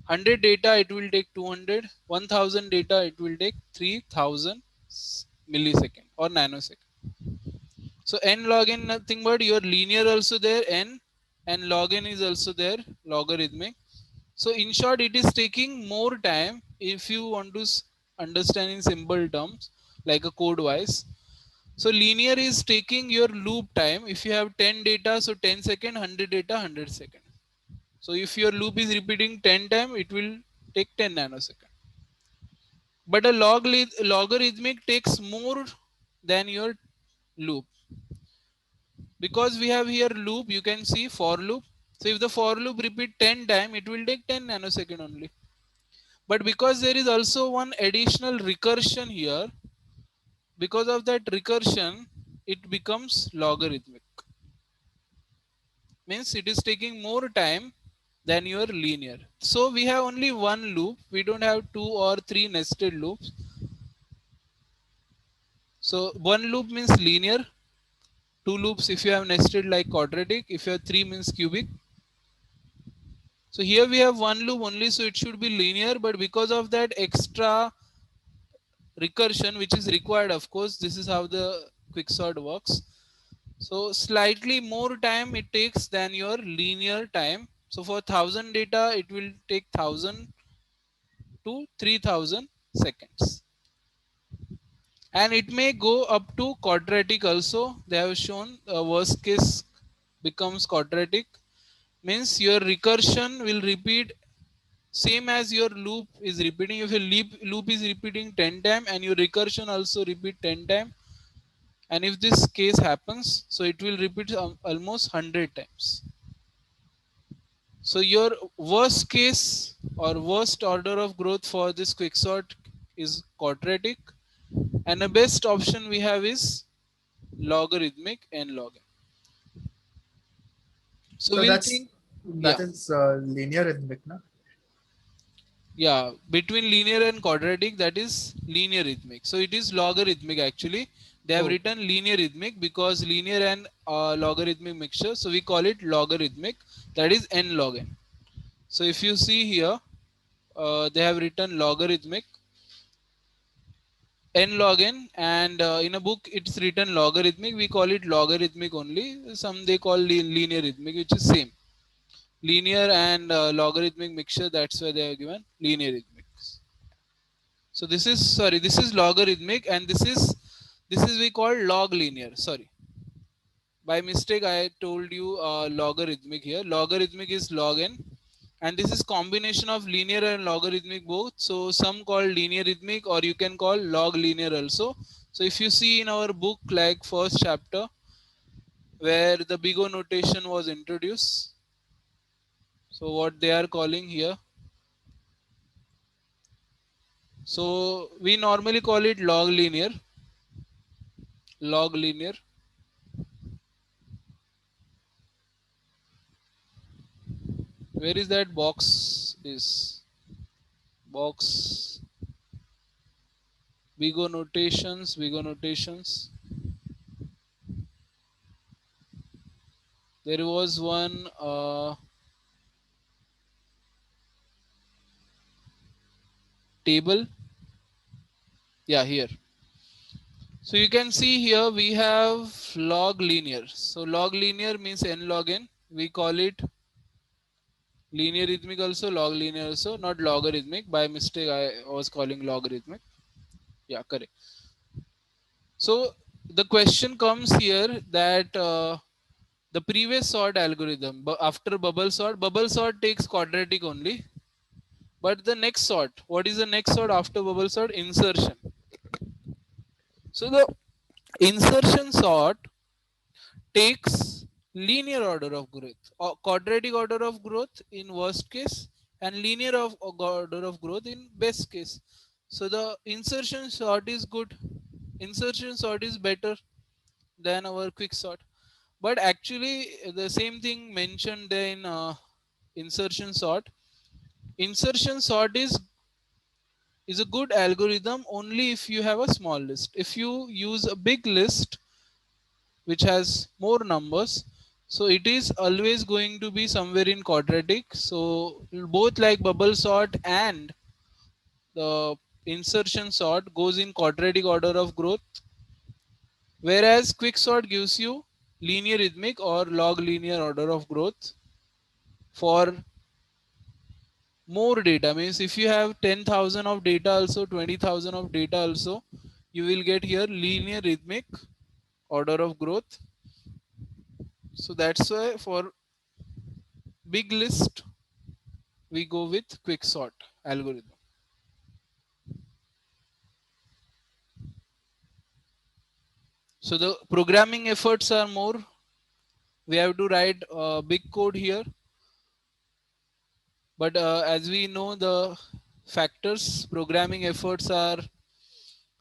100 data, it will take 200. 1000 data, it will take 3000 millisecond or nanosecond. So n log n nothing but your linear also there, n, and log n is also there, logarithmic. So in short, it is taking more time if you want to understand in simple terms, like a code wise. So linear is taking your loop time. If you have 10 data, so 10 second, 100 data, 100 second. So if your loop is repeating 10 times, it will take 10 nanosecond. But a logarithmic takes more than your loop. Because we have here loop, you can see for loop. So if the for loop repeat 10 times, it will take 10 nanosecond only. But because there is also one additional recursion here, because of that recursion, it becomes logarithmic. Means it is taking more time than your linear. So we have only one loop. We don't have 2 or 3 nested loops. So one loop means linear. 2 loops if you have nested like quadratic, if you have 3 means cubic. So here we have 1 loop only, so it should be linear, but because of that extra recursion which is required, of course, this is how the quicksort works. So slightly more time it takes than your linear time. So for 1000 data, it will take 1000 to 3000 seconds. And it may go up to quadratic also. They have shown worst case becomes quadratic, means your recursion will repeat same as your loop is repeating. If your loop is repeating 10 times and your recursion also repeat 10 times, and if this case happens, so it will repeat almost 100 times. So your worst case or worst order of growth for this quicksort is quadratic, and the best option we have is logarithmic n log n. So So we'll that's think, that yeah, is linear rhythmic, na? yeah, between linear and quadratic, that is linear rhythmic. So it is logarithmic actually. They have Oh, written linear rhythmic because linear and logarithmic mixture. So we call it logarithmic. That is n log n. So if you see here, they have written logarithmic n log n, and in a book it's written logarithmic. We call it logarithmic only. Some they call linear rhythmic, which is same. Linear and logarithmic mixture. That's why they are given linear rhythmic. So this is, sorry, this is logarithmic, and this is we call log linear. Sorry, by mistake I told you logarithmic here. Logarithmic is log n, and this is combination of linear and logarithmic both. So some call linear rhythmic, or you can call log linear also. So if you see in our book, like first chapter where the big O notation was introduced, so what they are calling here, so we normally call it log linear. Log linear. Where is that box? Is box big O notations, big O notations. There was one table. Yeah, here. So you can see here we have log linear. So log linear means n log n. We call it linear rhythmic also, log linear also, not logarithmic. By mistake, I was calling logarithmic. Yeah, correct. So the question comes here that the previous sort algorithm, but after bubble sort takes quadratic only. But the next sort, what is the next sort after bubble sort? Insertion. So the insertion sort takes linear order of growth, or quadratic order of growth in worst case, and linear order of growth in best case. So the insertion sort is good. Insertion sort is better than our quick sort. But actually, the same thing mentioned in insertion sort. Insertion sort is a good algorithm only if you have a small list. If you use a big list which has more numbers, so it is always going to be somewhere in quadratic. So both like bubble sort and the insertion sort goes in quadratic order of growth, whereas quicksort gives you linear rhythmic or log linear order of growth for more data. Means if you have 10,000 of data also, 20,000 of data also, you will get here linear rhythmic order of growth. So that's why for big list we go with quicksort algorithm. So the programming efforts are more. We have to write big code here, but as we know, the factors programming efforts are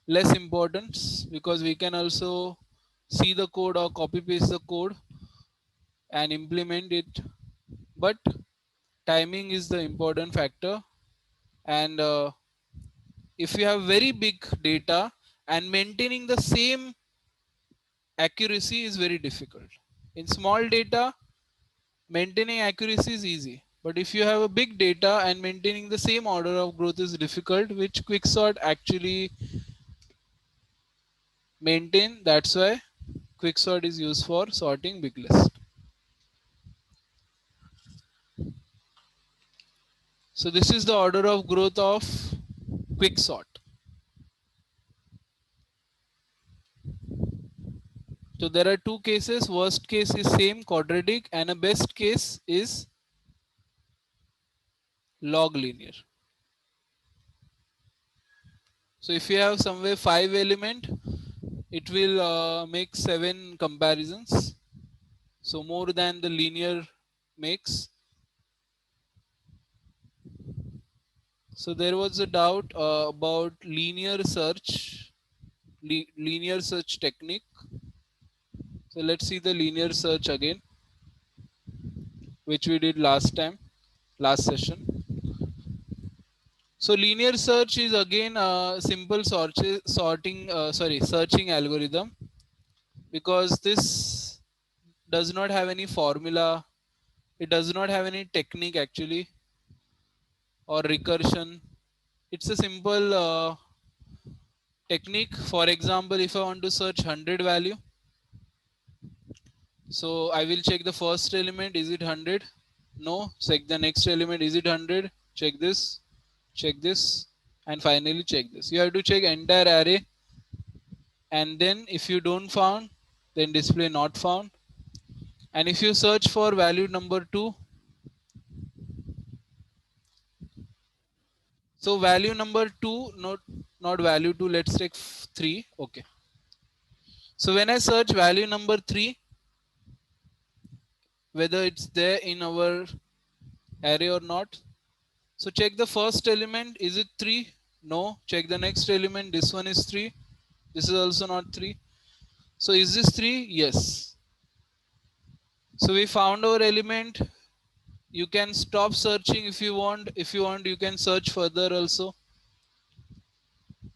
less important because we can also see the code or copy paste the code and implement it. But timing is the important factor, and if you have very big data and maintaining the same accuracy is very difficult. In small data, maintaining accuracy is easy. But if you have a big data and maintaining the same order of growth is difficult, which Quicksort actually maintain. That's why Quicksort is used for sorting big list. So this is the order of growth of Quicksort. So there are two cases. Worst case is same quadratic and a best case is log linear. So if you have somewhere 5 element, it will make 7 comparisons. So more than the linear makes. So there was a doubt about linear search technique. So let's see the linear search again, which we did last session. So linear search is again a simple searching algorithm, because this does not have any formula. It does not have any technique actually or recursion. It's a simple technique. For example, if I want to search 100 value, so I will check the first element, is it 100? No. Check the next element, is it 100? Check this, and finally check this. You have to check entire array, and then if you don't found, then display not found. And if you search for value number 2, so value number 2, not value 2, let's take 3. Okay. So when I search value number 3, whether it's there in our array or not. So check the first element, is it 3? No. Check the next element, this one is 3. This is also not 3. So is this 3? Yes. So we found our element. You can stop searching if you want. If you want, you can search further also.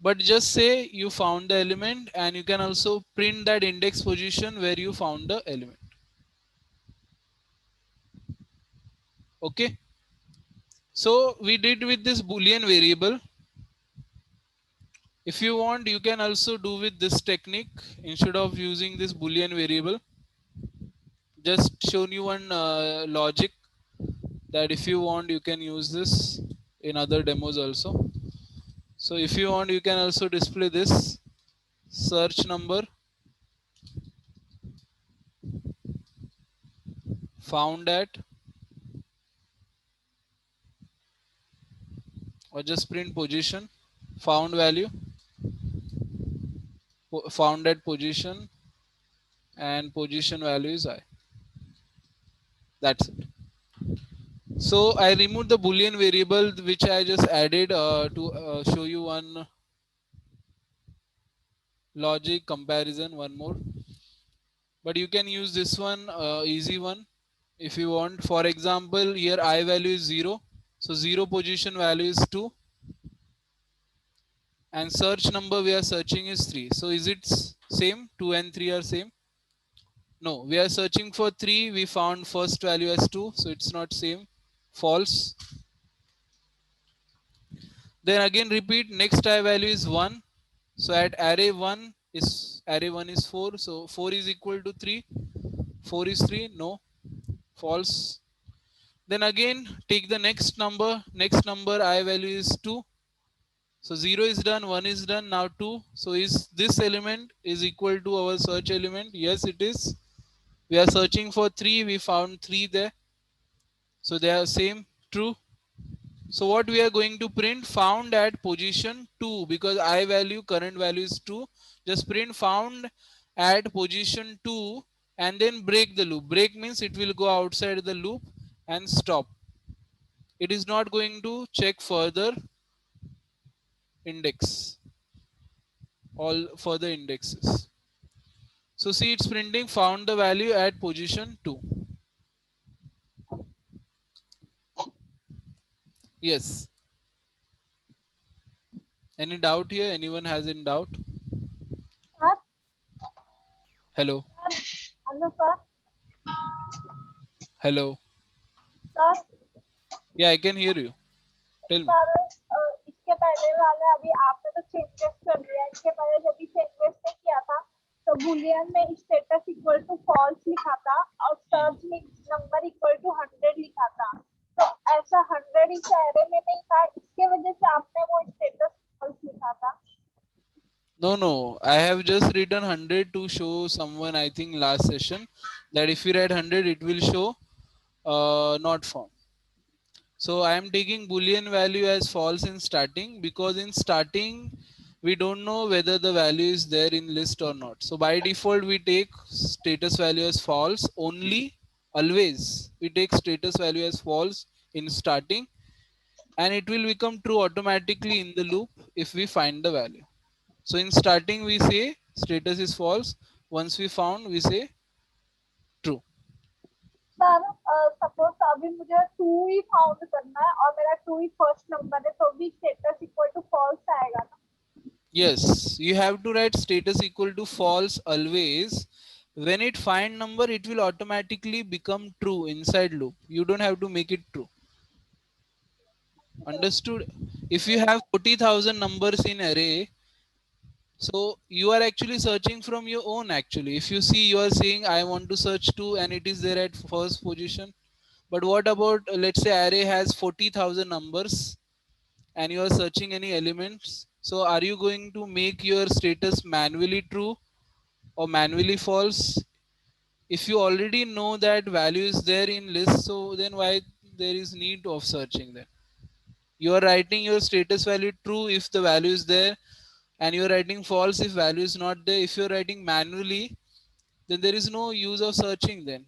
But just say you found the element, and you can also print that index position where you found the element. Okay. So we did with this Boolean variable. If you want, you can also do with this technique instead of using this Boolean variable. Just shown you one logic that if you want, you can use this in other demos also. So if you want, you can also display this search number found at, or just print position, found value, found at position, and position value is I. That's it. So I removed the Boolean variable which I just added to show you one logic comparison, one more. But you can use this one, easy one, if you want. For example, here I value is 0. So 0 position value is 2. And search number we are searching is 3. So is it same? 2 and 3 are same? No, we are searching for 3. We found first value as 2. So it's not same. False. Then again repeat, next I value is 1. So at array 1 is 4. So 4 is equal to 3. 4 is 3. No. False. Then again take the next number. Next number I value is 2. So 0 is done, 1 is done, now 2. So is this element is equal to our search element? Yes, it is. We are searching for 3. We found 3 there. So they are same, true. So what we are going to print, found at position 2, because I value, current value is 2. Just print found at position 2 and then break the loop. Break means it will go outside the loop and stop. It is not going to check further index, all further indexes. So see, it's printing found the value at position 2. Yes. Any doubt here? Anyone has any doubt? Sir, Hello. Hello sir. Hello. Sir. Yeah, I can hear you. Tell me. Sir इसके पहले वाले अभी आपने तो changes कर दिया. इसके पहले जब भी चेंजेस नहीं किया था तो बुलियन में स्टेटस इक्वल टू फॉल्स लिखा था और सर्च में नंबर इक्वल टू 100 लिखा था. तो ऐसा 100 इस एरे में नहीं था, इसके वजह से आपने वो स्टेटस फॉल्स लिखा था. No. I have just written 100 to show someone, I think, last session, that if you write 100, it will show not found. So I am taking Boolean value as false in starting, because in starting we don't know whether the value is there in list or not. So by default we take status value as false only. Always we take status value as false in starting, and it will become true automatically in the loop if we find the value. So in starting we say status is false. Once we found, we say true. Sir suppose अभी मुझे 2 he found करना है और मेरा 2 ही first number है, तो भी status equal to false आएगा ना. Yes, you have to write status equal to false always. When it find number, it will automatically become true inside loop. You don't have to make it true. Understood? If you have 40,000 numbers in array, so you are actually searching from your own actually. If you see, you are saying I want to search 2 and it is there at first position. But what about, let's say array has 40,000 numbers and you are searching any elements. So are you going to make your status manually true or manually false? If you already know that value is there in list, so then why there is need of searching then? You are writing your status value true if the value is there, and you are writing false if value is not there. If you are writing manually, then there is no use of searching then.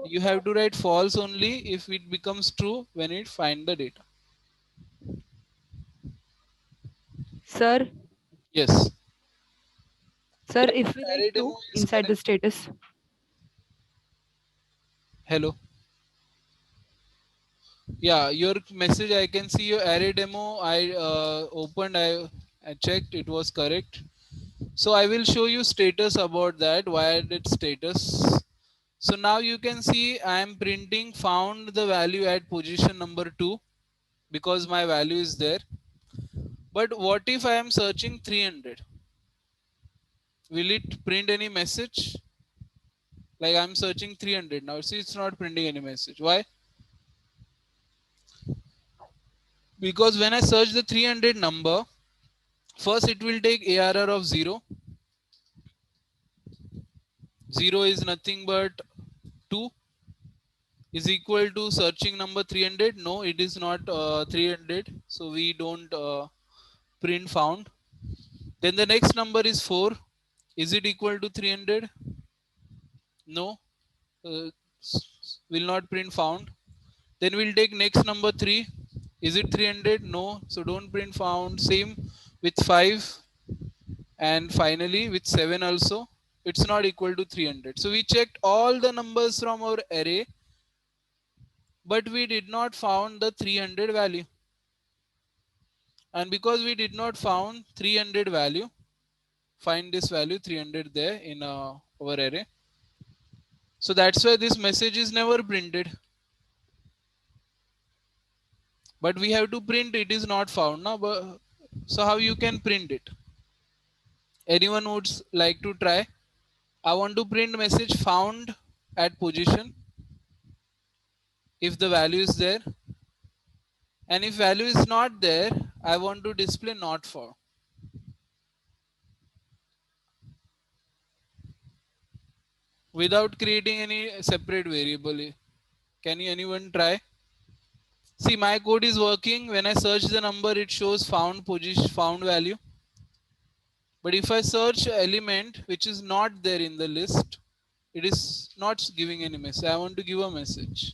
You have to write false only if it becomes true when it find the data. Sir, Yes. sir, Yeah, if we array write demo true is inside the correct. status, Hello. Yeah, your message, I can see your array demo. I opened, I checked, it was correct. So I will show you status about that. Why did status? So now you can see I am printing found the value at position number 2 because my value is there. But what if I am searching 300? Will it print any message? Like I'm searching 300 now. See, it's not printing any message. Why? Because when I search the 300 number, first it will take ARR of 0. 0 is nothing but 2 is equal to searching number 300. No, it is not 300. So we don't print found. Then the next number is 4. Is it equal to 300? No, will not print found. Then we'll take next number 3. Is it 300? No, so don't print found. Same with 5, and finally with 7 also. It's not equal to 300. So we checked all the numbers from our array, but we did not found the 300 value. And because we did not found 300 value, find this value 300 there in our array. So that's why this message is never printed. But we have to print it is not found now. But so how you can print it? Anyone would like to try? I want to print message found at position if the value is there, and if value is not there, I want to display not found. Without creating any separate variable. Can anyone try? See, my code is working. When I search the number, it shows found position, found value. But if I search element which is not there in the list, it is not giving any message. I want to give a message.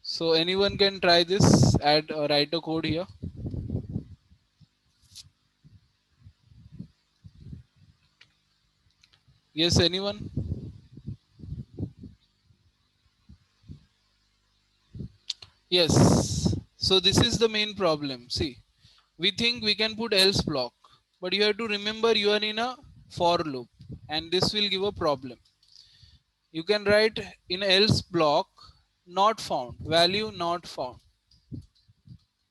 So anyone can try this. Add or write a code here. Yes, anyone? Yes. So this is the main problem. See, we think we can put else block. but you have to remember you are in a for loop, and this will give a problem. You can write in else block, not found, value not found,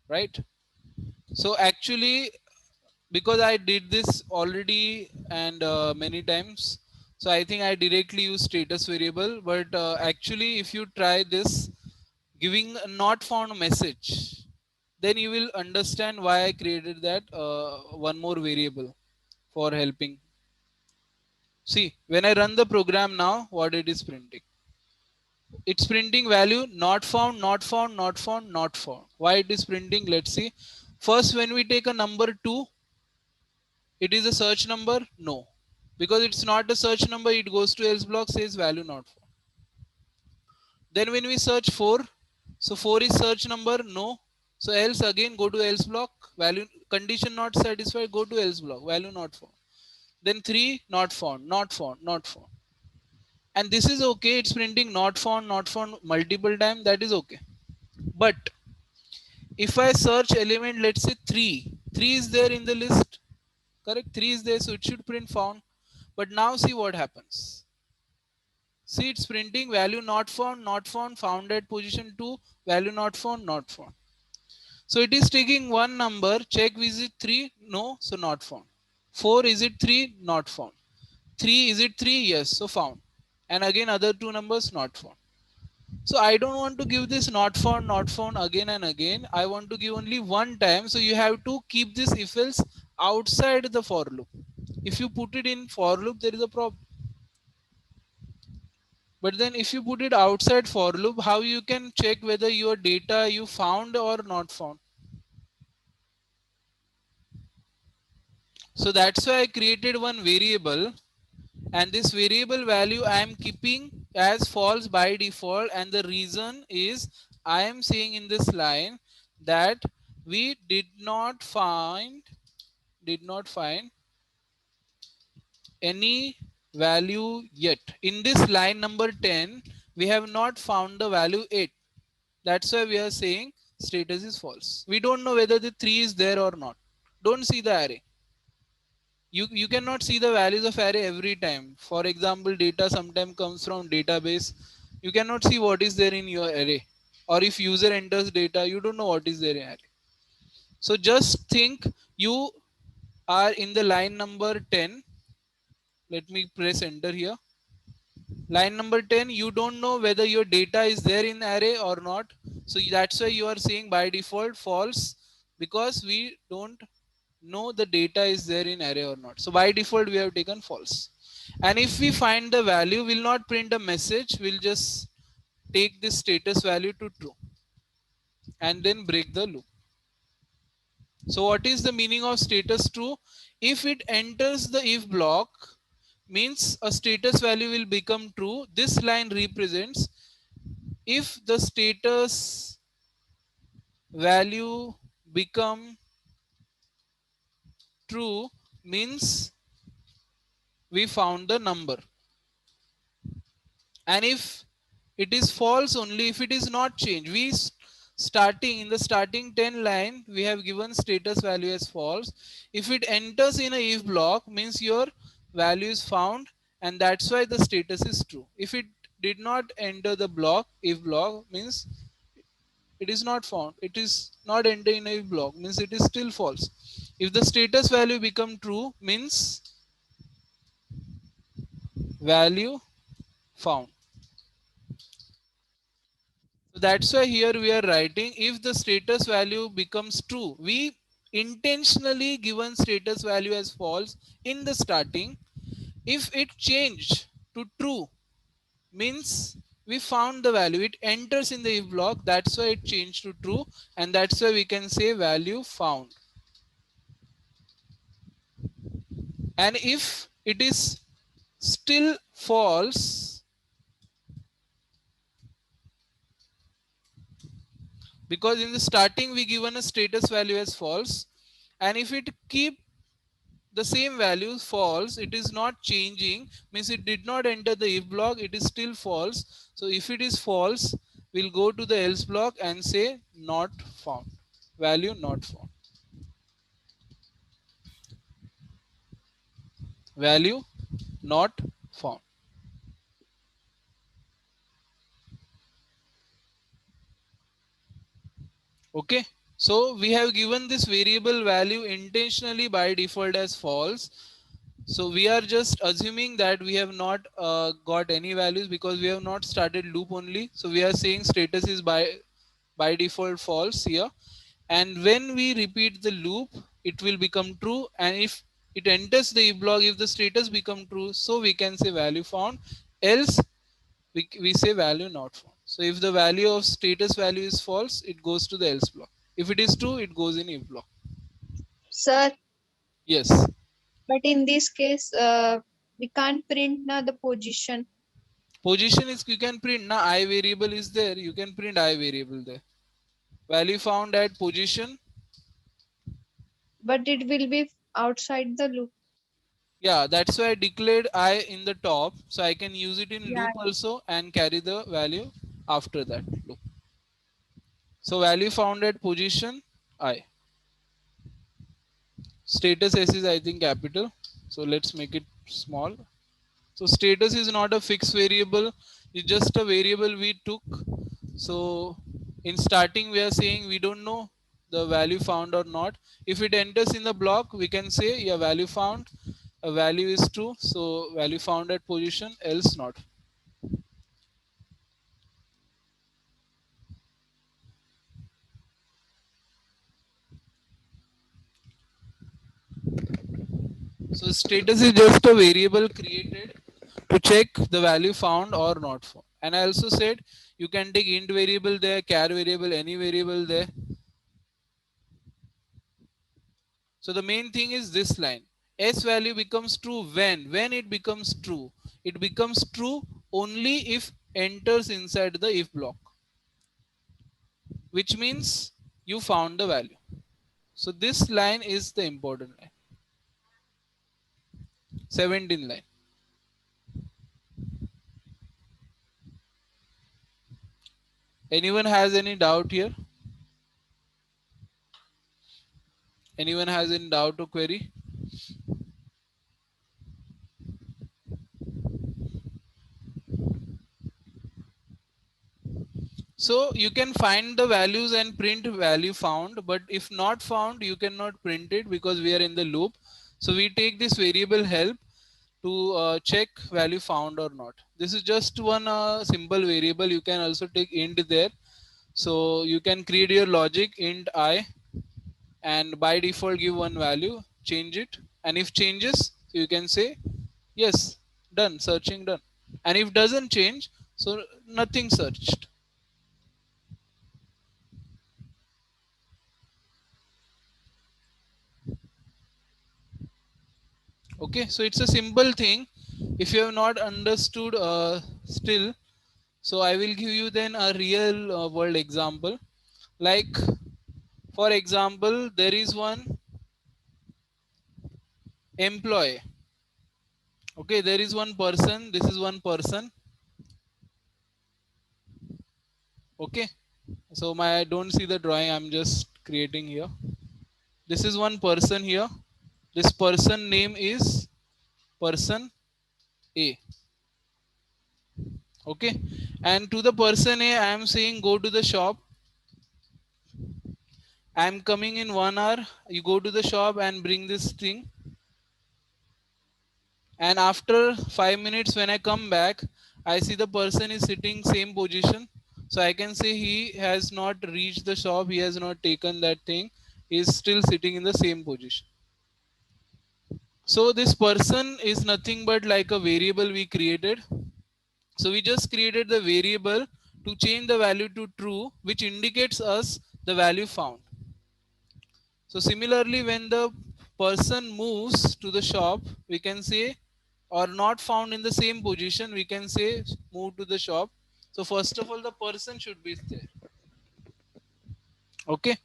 right? So actually, because I did this already and many times, so I think I directly use status variable. But actually, if you try this, giving a not found message, then you will understand why I created that one more variable for helping. See, when I run the program now, what it is printing? It's printing value not found, not found, not found, not found. Why it is printing? Let's see. First, when we take a number 2, it is a search number? No. Because it's not a search number, it goes to else block, says value not found. Then when we search 4, so 4 is search number? No. So else, again go to else block, value condition not satisfied, go to else block, value not found. Then 3, not found, not found, not found. And this is okay, it's printing not found multiple times, that is okay. But if I search element, let's say 3 is there in the list, correct? 3 is there, so it should print found. But now see what happens. See, it's printing value not found, found at position 2, value not found, not found. So it is taking one number, check is it 3? No, so not found. 4, is it 3? Not found. 3, is it 3? Yes, so found. And again other two numbers not found. So I don't want to give this not found again and again. I want to give only one time. So you have to keep this if else outside the for loop. If you put it in for loop, there is a problem. But then if you put it outside for loop, how you can check whether your data you found or not found? So that's why I created one variable, and this variable value I am keeping as false by default, and the reason is I am saying in this line that we did not find any value yet. In this line number 10, we have not found the value 8. That's why we are saying status is false. We don't know whether the 3 is there or not. Don't see the array. You cannot see the values of array every time. For example, data sometimes comes from database. You cannot see what is there in your array. Or if user enters data, you don't know what is there in array. So just think you are in the line number 10. Let me press enter here. Line number 10, you don't know whether your data is there in array or not. So that's why you are saying by default false, because we don't know the data is there in array or not. So by default we have taken false. And if we find the value, we'll not print a message, we'll just take this status value to true and then break the loop. So what is the meaning of status true? If it enters the if block, means a status value will become true. This line represents if the status value become true, means we found the number. And if it is false, only if it is not changed. We starting in the starting 10 line, we have given status value as false. If it enters in a if block, means your value is found, and that's why the status is true. If it did not enter the block, if block, means it is not found. It is not enter in a if block, means it is still false. If the status value become true, means value found. So that's why here we are writing if the status value becomes true. We intentionally given status value as false in the starting. If it changed to true, means we found the value. It enters in the if block. That's why it changed to true. And that's why we can say value found. And if it is still false, because in the starting we given a status value as false, and if it keep the same values false, it is not changing, means it did not enter the if block, it is still false. So if it is false, we'll go to the else block and say not found, value not found. value not found. Okay, so we have given this variable value intentionally by default as false. So we are just assuming that we have not got any values because we have not started loop only. So we are saying status is by default false here, and when we repeat the loop it will become true, and if it enters the if block, if the status become true, so we can say value found, else we say value not found. So if the value of status value is false, it goes to the else block. If it is true, it goes in if block. Sir, Yes. but in this case, we can't print now the position, Position is, you can print na I variable is there, you can print I variable there. Value found at position. but it will be outside the loop. Yeah, that's why I declared I in the top, so I can use it in Yeah. loop also and carry the value after that loop. So value found at position I. Status S is I think capital, so let's make it small. So status is not a fixed variable, it's just a variable we took. So in starting we are saying we don't know the value found or not. If it enters in the block, we can say yeah, value found, a value is true, so value found at position, else not. So status is just a variable created to check the value found or not found. And I also said you can take int variable there, char variable, any variable there. So the main thing is this line. S value becomes true when it becomes true. It becomes true only if enters inside the if block, which means you found the value. So this line is the important line. 17th line. Anyone has any doubt here? Anyone has any doubt or query? So you can find the values and print value found, but if not found, you cannot print it because we are in the loop. So we take this variable help to check value found or not. This is just one simple variable. You can also take int there. So you can create your logic int I, and by default give one value, change it, and if changes, you can say yes, done, searching done. And if doesn't change, so nothing searched. Okay, so it's a simple thing. If you have not understood still, so I will give you then a real world example. Like for example, there is one employee. Okay, there is one person, this is one person. Okay, so my I don't see the drawing, I'm just creating here. This is one person here. This person name is person A. Okay, and to the person A I am saying go to the shop. I am coming in 1 hour. You go to the shop and bring this thing. And after 5 minutes, when I come back, I see the person is sitting same position. So I can say he has not reached the shop. He has not taken that thing. He is still sitting in the same position. So this person is nothing but like a variable we created. So we just created the variable to change the value to true, which indicates us the value found. So similarly, when the person moves to the shop, we can say, or not found in the same position, we can say move to the shop. So first of all, the person should be there. Okay.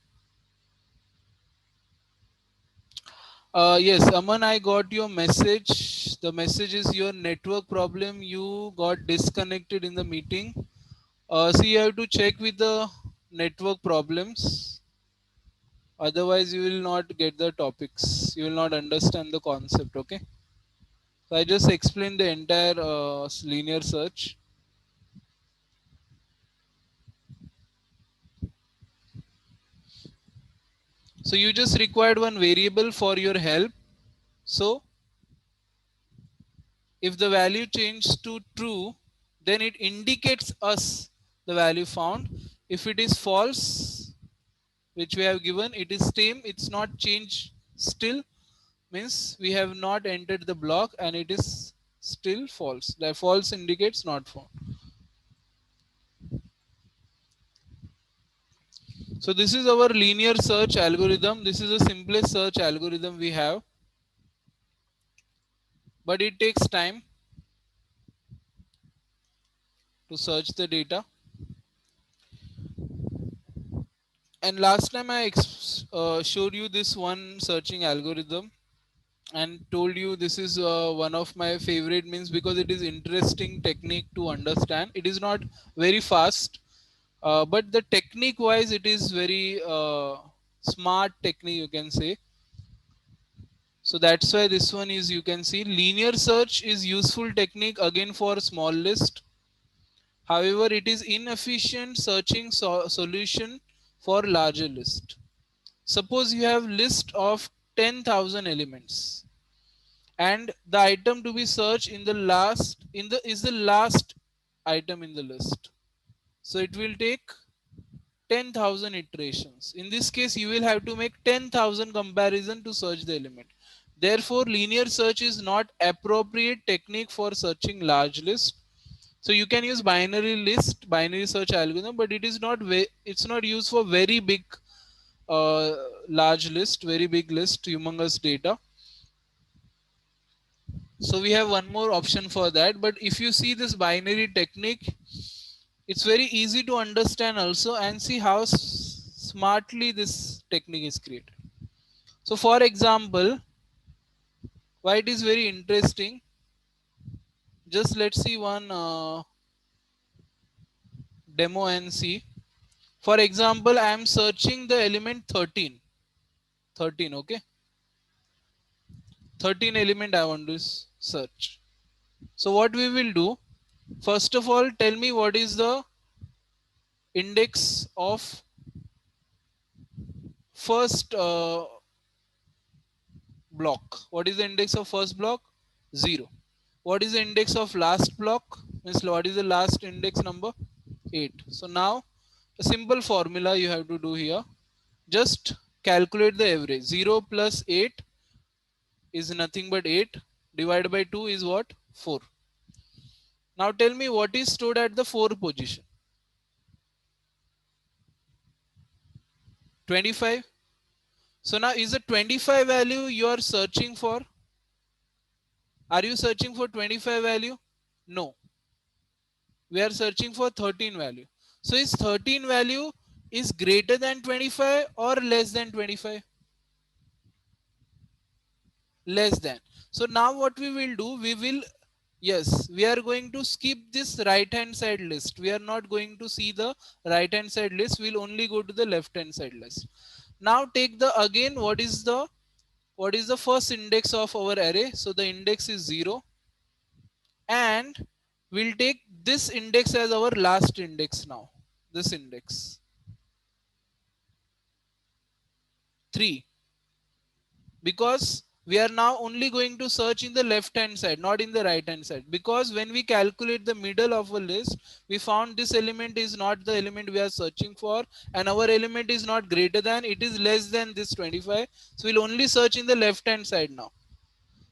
Yes, Aman, I got your message. The message is your network problem. You got disconnected in the meeting. So you have to check with the network problems. Otherwise, you will not get the topics. You will not understand the concept. Okay. So I just explained the entire linear search. So you just required one variable for your help. So if the value changes to true, then it indicates us the value found. If it is false, which we have given, it is same, it's not changed still, means we have not entered the block and it is still false. The false indicates not found. So this is our linear search algorithm. This is the simplest search algorithm we have, but it takes time to search the data. And last time I showed you this one searching algorithm and told you this is one of my favorite, means because it is interesting technique to understand. It is not very fast, but the technique wise it is very smart technique, you can say. So that's why this one is, you can see, linear search is useful technique again for small list. However, it is inefficient searching solution for larger list. Suppose you have list of 10,000 elements and the item to be searched in the last is the last item in the list. So it will take 10,000 iterations. In this case, you will have to make 10,000 comparison to search the element. Therefore, linear search is not appropriate technique for searching large list. So you can use binary search algorithm, but it is not it's not used for very big large list, very big list, humongous data. So we have one more option for that. But if you see this binary technique, it's very easy to understand also, and see how smartly this technique is created. So for example, why it is very interesting, just let's see one demo and see. For example, I am searching the element 13. Okay, 13 element I want to search. So what we will do, first of all, tell me what is the index of first block. What is the index of first block? 0. What is the index of last block? Means what is the last index number? 8. So now a simple formula you have to do here. Just calculate the average. 0 plus 8 is nothing but 8. Divided by 2 is what? 4. Now tell me what is stored at the 4 position. 25. So now is the 25 value you are searching for? Are you searching for 25 value? No. We are searching for 13 value. So is 13 value is greater than 25 or less than 25? Less than. So now what we will do, yes, we are going to skip this right hand side list. We are not going to see the right hand side list. We'll only go to the left hand side list. Now take the, again, what is the first index of our array? So the index is 0, and we'll take this index as our last index now. This index 3, because we are now only going to search in the left hand side, not in the right hand side, because when we calculate the middle of a list, we found this element is not the element we are searching for, and our element is not greater than, it is less than this 25. So we'll only search in the left hand side now.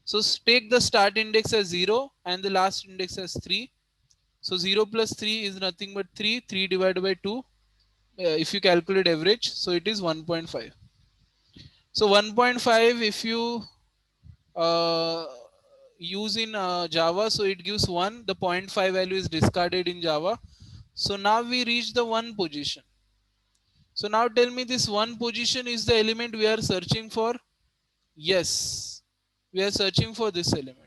So take the start index as 0 and the last index as 3. So 0 plus 3 is nothing but 3. 3 divided by 2, if you calculate average, so it is 1.5. So 1.5, if you use in Java, so it gives 1. The 0.5 value is discarded in Java. So now we reach the 1 position. So now tell me, this 1 position is the element we are searching for? Yes, we are searching for this element.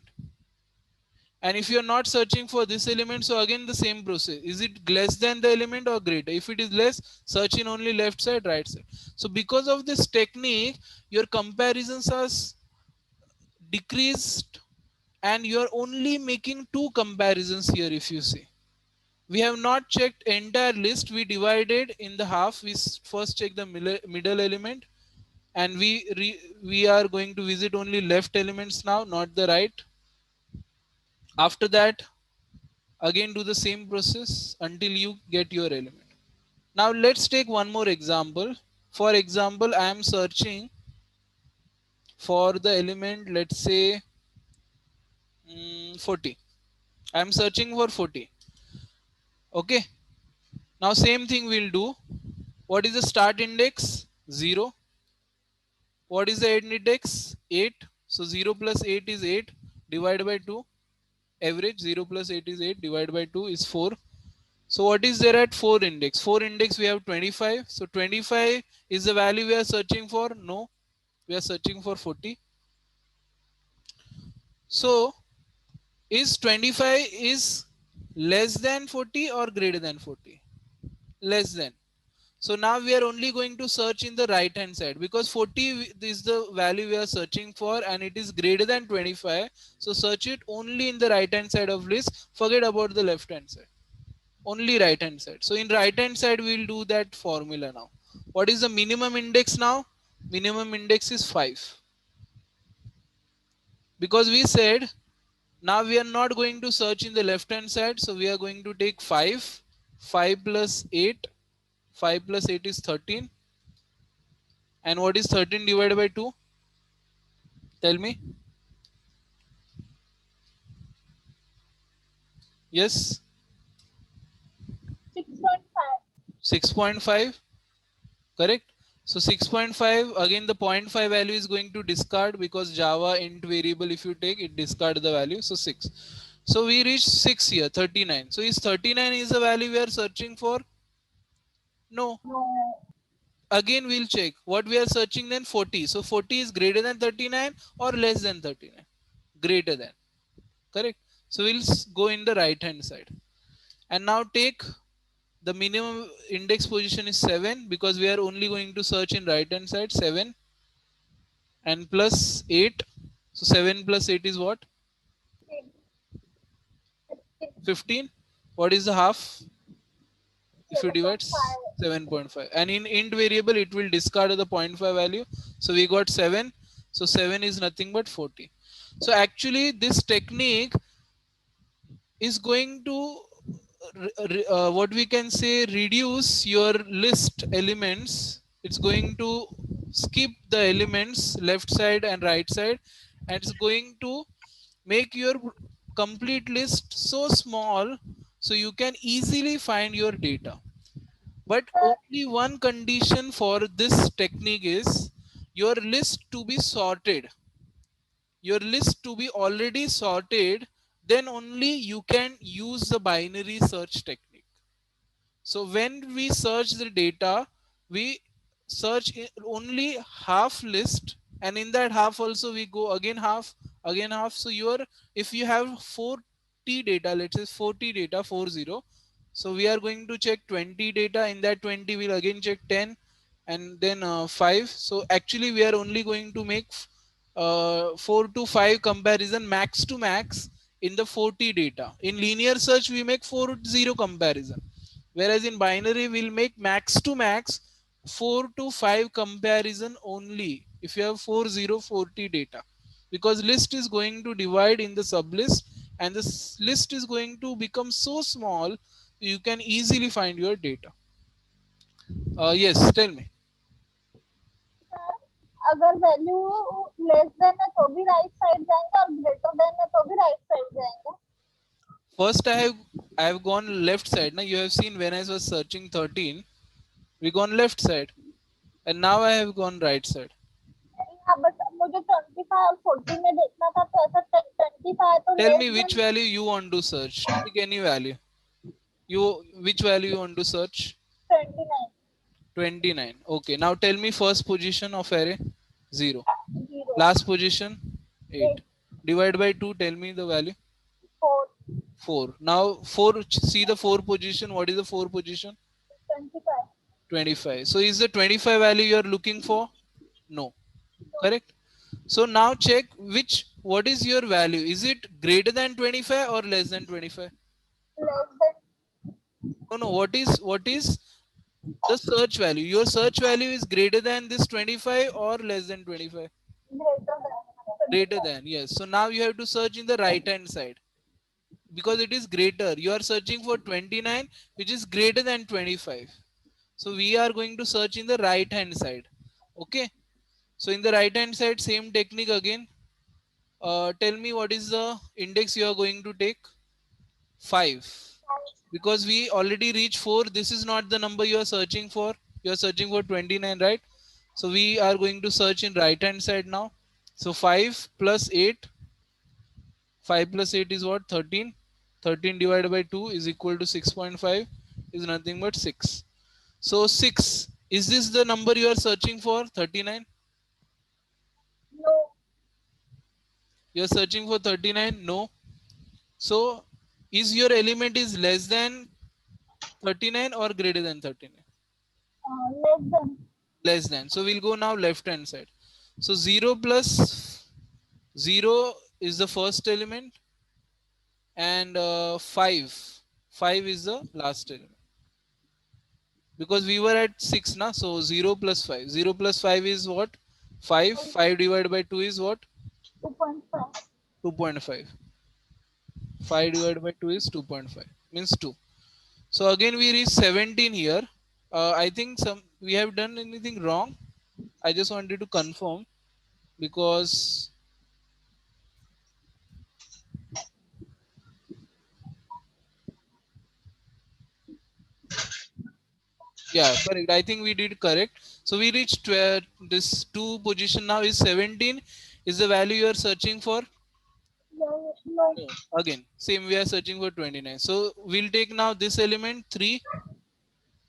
And if you are not searching for this element, so again the same process. Is it less than the element or greater? If it is less, search in only left side, right side. So because of this technique, your comparisons are decreased and you are only making two comparisons here. If you see, we have not checked entire list, we divided in the half. We first check the middle element, and we are going to visit only left elements now, not the right. After that, again do the same process until you get your element. Now let's take one more example. For example, I am searching for the element, let's say 40. I am searching for 40. Okay. Now same thing we'll do. What is the start index? 0. What is the end index? 8. So 0 plus 8 is 8 divided by 2. Average 0 plus 8 is 8 divided by 2 is 4. So what is there at 4 index? 4 index we have 25. So 25 is the value we are searching for? No. We are searching for 40. So is 25 is less than 40 or greater than 40? Less than. So now we are only going to search in the right hand side, because 40 is the value we are searching for and it is greater than 25. So search it only in the right hand side of list. Forget about the left hand side. Only right hand side. So in right hand side we will do that formula now. What is the minimum index now? Minimum index is 5. Because we said now we are not going to search in the left hand side. So we are going to take 5. 5 plus 8. 5 plus 8 is 13. And what is 13 divided by 2? Tell me. Yes? 6.5. 6.5. Correct? So 6.5, again the 0.5 value is going to discard, because Java int variable, if you take it, discard the value. So 6. So we reach 6 here, 39. So is 39 is the value we are searching for? No. No. Again we'll check what we are searching then. 40. So 40 is greater than 39 or less than 39? Greater than. Correct? So we'll go in the right hand side. And now take the minimum index position is 7, because we are only going to search in right hand side. 7 and plus 8. So 7 plus 8 is what? 15. What is the half? If you divide 7.5, and in int variable it will discard the 0.5 value. So we got 7. So 7 is nothing but 40. So actually this technique is going to what we can say, reduce your list elements. It's going to skip the elements left side and right side, and it's going to make your complete list so small so you can easily find your data. But only one condition for this technique is your list to be sorted. Your list to be already sorted, then only you can use the binary search technique. So when we search the data, we search only half list, and in that half also we go again half, again half. So if you have 40 data, let's say 40 data, 40. So we are going to check 20 data. In that 20 we'll again check 10, and then 5. So actually we are only going to make 4 to 5 comparison max to max in the 40 data. In linear search we make 4-0 comparison, whereas in binary we'll make max to max 4 to 5 comparison only if you have 40 data, because list is going to divide in the sublist, and this list is going to become so small you can easily find your data. Yes, tell me. अगर value less than है तो भी right side जाएंगे और greater than है तो भी right side जाएंगे. First I have gone left side. Now you have seen when I was searching 13, we gone left side, and now I have gone right side. हाँ, but मुझे 25 और 40 में देखना था, तो ऐसा 25 तो Tell less me which than value you want to search. Pick any value. Which value you want to search? 29. 29. Okay. Now tell me first position of array. 0. 0. Last position 8. Divide by 2. Tell me the value. 4. 4. Now 4. See the 4 position. What is the 4 position? 25. 25. So is the 25 value you are looking for? No. Correct. So now check what is your value? Is it greater than 25 or less than 25? less than No, what is the search value? Your search value is greater than this 25 or less than 25? greater Greater 25. than, yes. So now you have to search in the right hand side because it is greater. You are searching for 29, which is greater than 25. So we are going to search in the right hand side. Okay. So in the right hand side, same technique again. Tell me what is the index you are going to take? 5. Because we already reached 4. This is not the number you are searching for. You are searching for 29, right? So we are going to search in right hand side now. So 5 plus 8. 5 plus 8 is what? 13. 13 divided by 2 is equal to 6.5 is nothing but 6. So 6. Is this the number you are searching for? 39. No, You are searching for 39? No. So is your element is less than 39 or greater than 39? less than. Less than. So we'll go now left hand side. So 0 plus 0 is the first element and 5 is the last element. Because we were at 6 na, so 0 plus 5. 0 plus 5 is what? 5. 5 divided by 2 is what? 2.5. 2.5. 5 divided by 2 is 2.5. Means 2. So again we reach 17 here. I think we have done anything wrong. I just wanted to confirm because yeah, correct. I think we did correct. So we reached this 2 position now is 17 is the value you are searching for. No, no. No. Again, same we are searching for 29. So we'll take now this element 3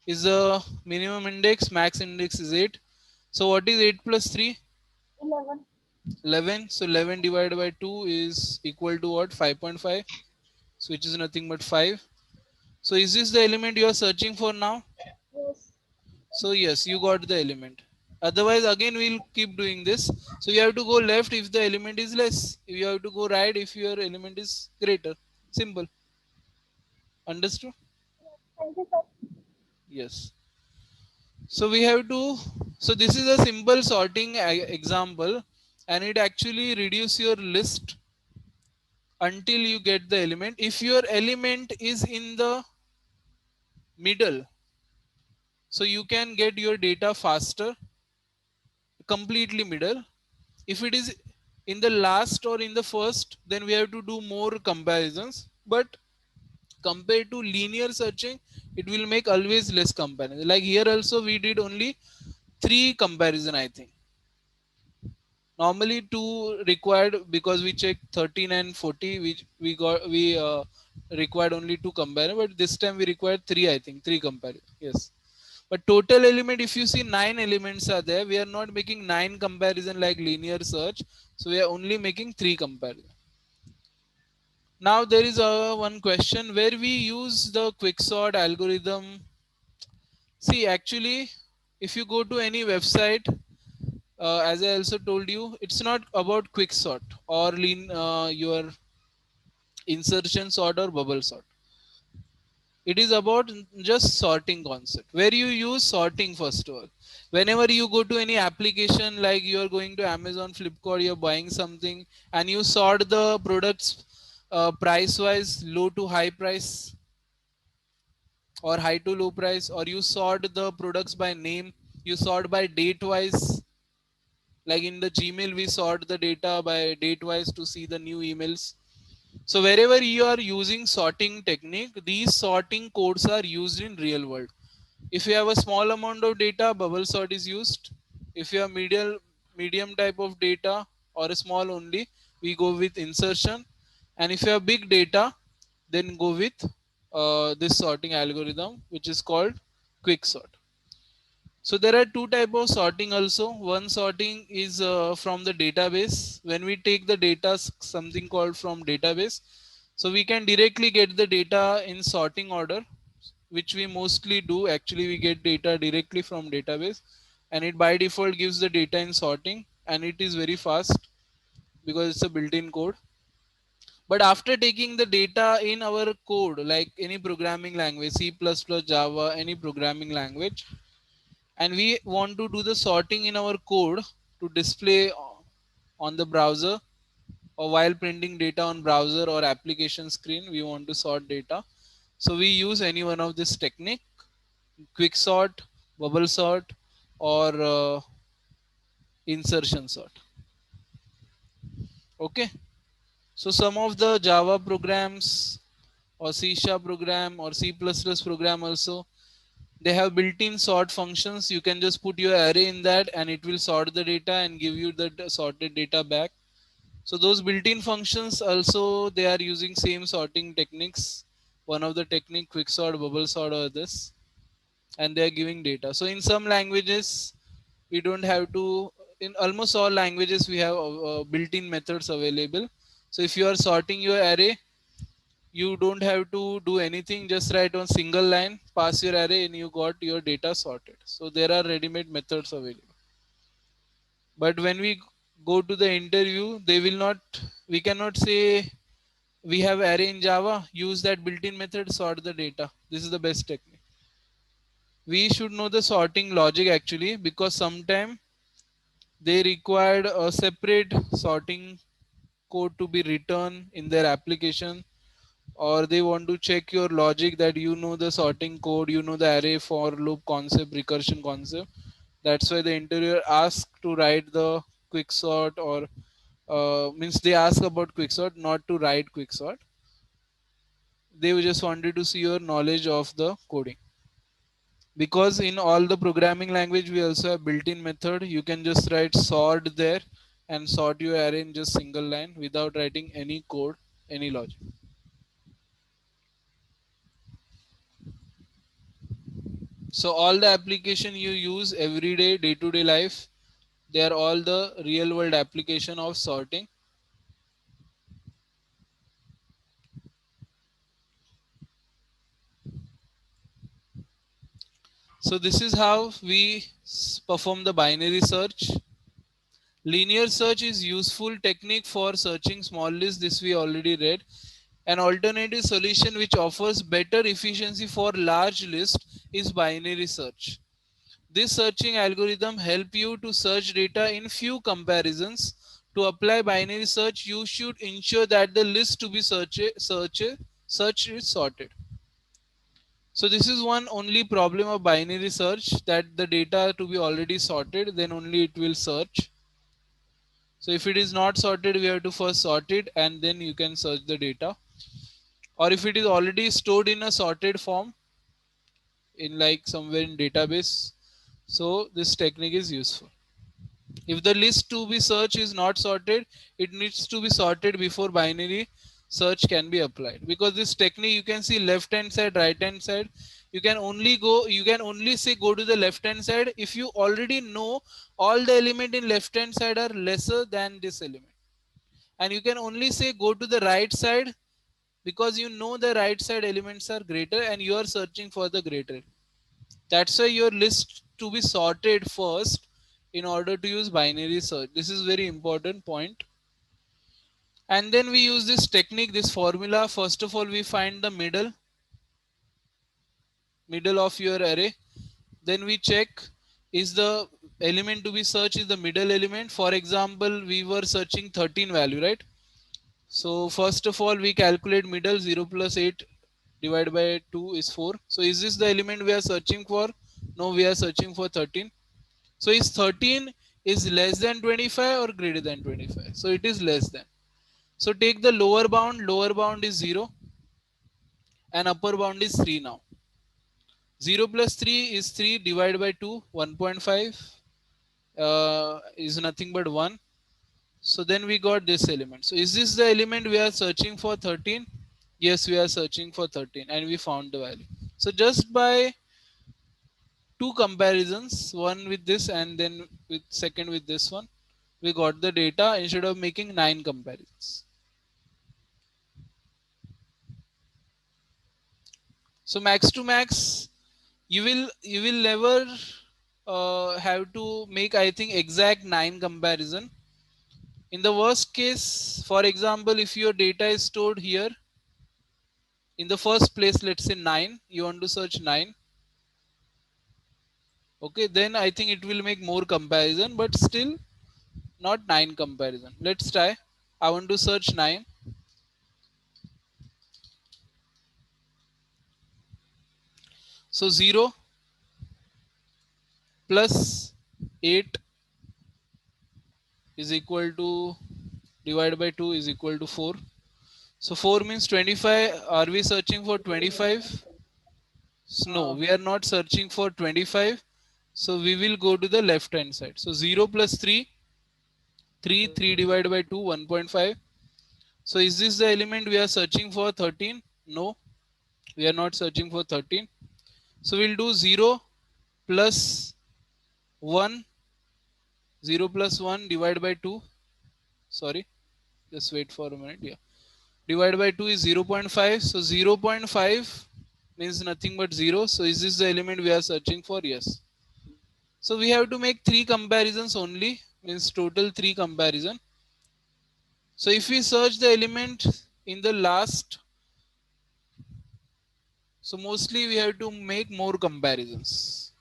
is the minimum index, max index is 8. So what is 8 plus 3? 11. 11. So 11 divided by 2 is equal to what? 5.5. So which is nothing but 5. So is this the element you are searching for now? Yes. So yes, you got the element. Otherwise, again, we'll keep doing this. So you have to go left if the element is less. You have to go right if your element is greater. Simple. Understood? Thank you, sir. Yes. So we have to. So this is a simple sorting example, and it actually reduce your list until you get the element. If your element is in the middle, so you can get your data faster, completely middle. If it is in the last or in the first, then we have to do more comparisons. But compared to linear searching, it will make always less comparison. Like here also we did only 3 comparison, I think. Normally 2 required because we checked 13 and 40, which we required only 2 comparison, but this time we required 3, I think 3 comparison. Yes. But total element, if you see 9 elements are there, we are not making 9 comparison like linear search. So we are only making 3 comparison. Now there is one question where we use the quicksort algorithm. See, actually, if you go to any website, as I also told you, it's not about quicksort or your insertion sort or bubble sort. It is about just sorting concept where you use sorting. First of all, whenever you go to any application, like you are going to Amazon, Flipkart, you're buying something and you sort the products price wise, low to high price or high to low price, or you sort the products by name, you sort by date wise. Like in the Gmail we sort the data by date wise to see the new emails. So wherever you are using sorting technique, these sorting codes are used in real world. If you have a small amount of data, bubble sort is used. If you have medium type of data or a small only, we go with insertion. And if you have big data, then go with this sorting algorithm, which is called quick sort. So there are 2 type of sorting also. One sorting is from the database. When we take the data, something called from database, so we can directly get the data in sorting order, which we mostly do. Actually, we get data directly from database, and it by default gives the data in sorting, and it is very fast. because it's a built-in code. But after taking the data in our code, like any programming language, C++, Java, any programming language, and we want to do the sorting in our code to display on the browser, or while printing data on browser or application screen, we want to sort data. So we use any one of this technique, quick sort, bubble sort, or insertion sort. Okay. So some of the Java programs or C# program or C++ program also, they have built-in sort functions. You can just put your array in that and it will sort the data and give you the sorted data back. So those built-in functions also, they are using same sorting techniques. One of the technique, quick sort, bubble sort, or this, and they are giving data. So in some languages, we don't have to. In almost all languages, we have built-in methods available. So if you are sorting your array, you don't have to do anything. Just write on single line, pass your array, and you got your data sorted. So there are ready-made methods available. But when we go to the interview, they will not. We cannot say we have array in Java. Use that built-in method, sort the data. This is the best technique. We should know the sorting logic actually, because sometimes they required a separate sorting code to be written in their application, or they want to check your logic that you know the sorting code, you know the array for loop concept, recursion concept. That's why the interviewer asks to write the quick sort, or means they ask about quick sort, not to write quick sort. They just wanted to see your knowledge of the coding. Because in all the programming language, we also have built-in method. You can just write sort there and sort your array in just single line without writing any code, any logic. So all the application you use every day, day-to-day life, they are all the real world application of sorting. So this is how we perform the binary search. Linear search is useful technique for searching small lists. This we already read. An alternative solution which offers better efficiency for large lists is binary search. This searching algorithm help you to search data in few comparisons. To apply binary search, you should ensure that the list to be searched is sorted. So this is one only problem of binary search, that the data to be already sorted, then only it will search. So if it is not sorted, we have to first sort it and then you can search the data. Or if it is already stored in a sorted form, in like somewhere in database, so this technique is useful. If the list to be searched is not sorted, it needs to be sorted before binary search can be applied. Because this technique, you can see left hand side, right hand side, you can only say go to the left hand side if you already know all the element in left hand side are lesser than this element. And you can only say go to the right side because you know the right side elements are greater and you are searching for the greater. That's why your list to be sorted first in order to use binary search. This is very important point. And then we use this technique, this formula. First of all, we find the middle of your array. Then we check is the element to be searched is the middle element. For example, we were searching 13 value, right? So first of all, we calculate middle. 0 plus 8 divided by 2 is 4. So is this the element we are searching for? No, we are searching for 13. So is 13 is less than 25 or greater than 25? So it is less than. So take the lower bound. Lower bound is 0 and upper bound is 3 now. 0 plus 3 is 3 divided by 2, 1.5 is nothing but 1. So then we got this element. So is this the element we are searching for 13? Yes, we are searching for 13 and we found the value. So just by two comparisons, one with this and then with second with this one, we got the data instead of making 9 comparisons. So max to max, you will never have to make, I think, exact 9 comparison. In the worst case, for example, if your data is stored here, in the first place, let's say 9, you want to search 9. Okay, then I think it will make more comparison, but still not 9 comparison. Let's try. I want to search 9. So 0 plus 8 is equal to, divided by 2 is equal to 4. So 4 means 25. Are we searching for 25? No, we are not searching for 25. So we will go to the left hand side. So 0 plus 3, 3 divided by 2, 1.5. So is this the element we are searching for? 13? No, we are not searching for 13. So we'll do 0 plus 1, 0 plus 1 divided by 2. Sorry, just wait for a minute. Yeah, divided by 2 is 0.5. So 0.5 means nothing but 0. So is this the element we are searching for? Yes. So we have to make 3 comparisons only, means total 3 comparison. So if we search the element in the last, so mostly we have to make more comparisons.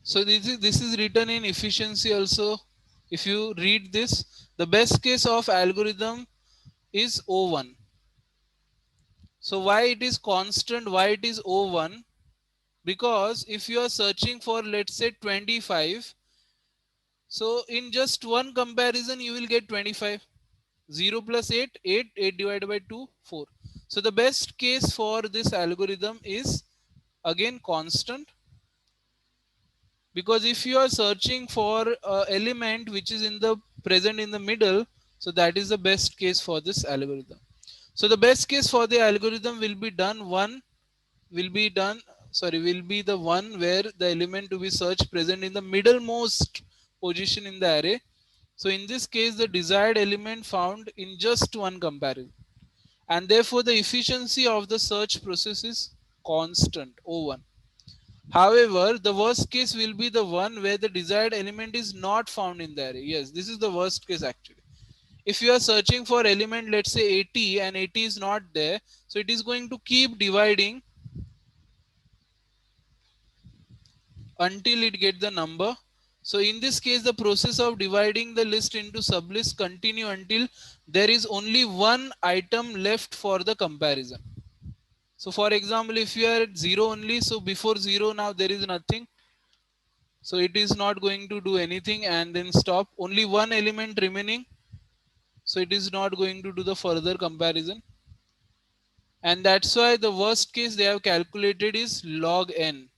So this is written in efficiency also. If you read this, the best case of algorithm is O1. So why it is constant, why it is O1? Because if you are searching for, let's say 25, so in just one comparison you will get 25. 0 plus 8, 8, 8 divided by 2, 4. So the best case for this algorithm is again constant, because if you are searching for a element which is in the present in the middle, so that is the best case for this algorithm. So the best case for the algorithm will be done will be the one where the element to be searched present in the middlemost position in the array. So in this case, the desired element found in just one comparison, and therefore the efficiency of the search process is constant, O1. However, the worst case will be the one where the desired element is not found in the array. Yes, this is the worst case actually. If you are searching for element, let's say 80, and 80 is not there, so it is going to keep dividing until it get the number. So in this case, the process of dividing the list into sublists continue until there is only one item left for the comparison. So for example, if you are at 0 only, so before 0 now there is nothing. So it is not going to do anything and then stop. Only one element remaining. So it is not going to do the further comparison. And that's why the worst case they have calculated is log n.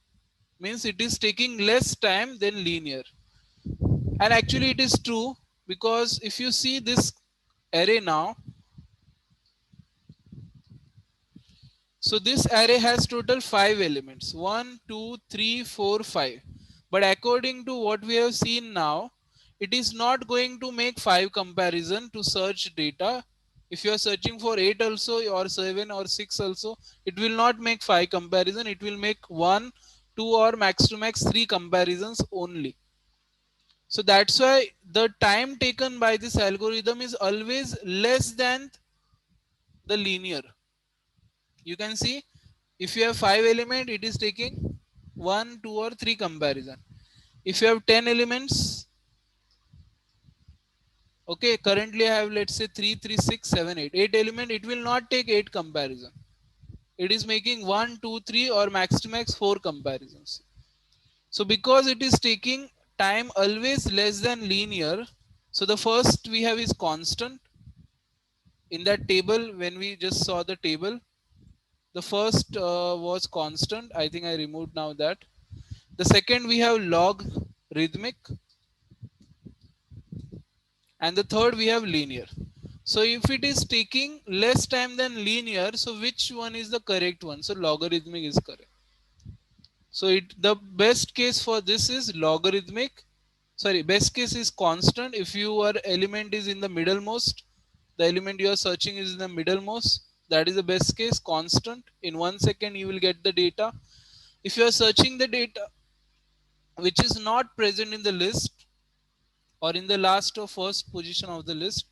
Means it is taking less time than linear. And actually it is true, because if you see this array now, so this array has total 5 elements, 1, 2, 3, 4, 5. But according to what we have seen now, it is not going to make 5 comparison to search data. If you are searching for 8 also, or 7 or 6 also, it will not make 5 comparison. It will make 1, 2 or max to max 3 comparisons only. So that's why the time taken by this algorithm is always less than the linear. You can see if you have 5 element, it is taking 1, 2 or 3 comparison. If you have 10 elements, okay, currently I have, let's say 3, 3, 6, 7, 8. 8 element, it will not take 8 comparison. It is making 1, 2, 3 or max to max 4 comparisons. So because it is taking time always less than linear, so the first we have is constant. In that table, when we just saw the table, the first was constant. I think I removed now that. The second we have logarithmic, and the third we have linear. So if it is taking less time than linear, so which one is the correct one? So logarithmic is correct. So the best case for this is logarithmic. Sorry, best case is constant. If your element is in the middlemost, the element you are searching is in the middlemost, that is the best case, constant. In 1 second you will get the data. If you are searching the data which is not present in the list or in the last or first position of the list,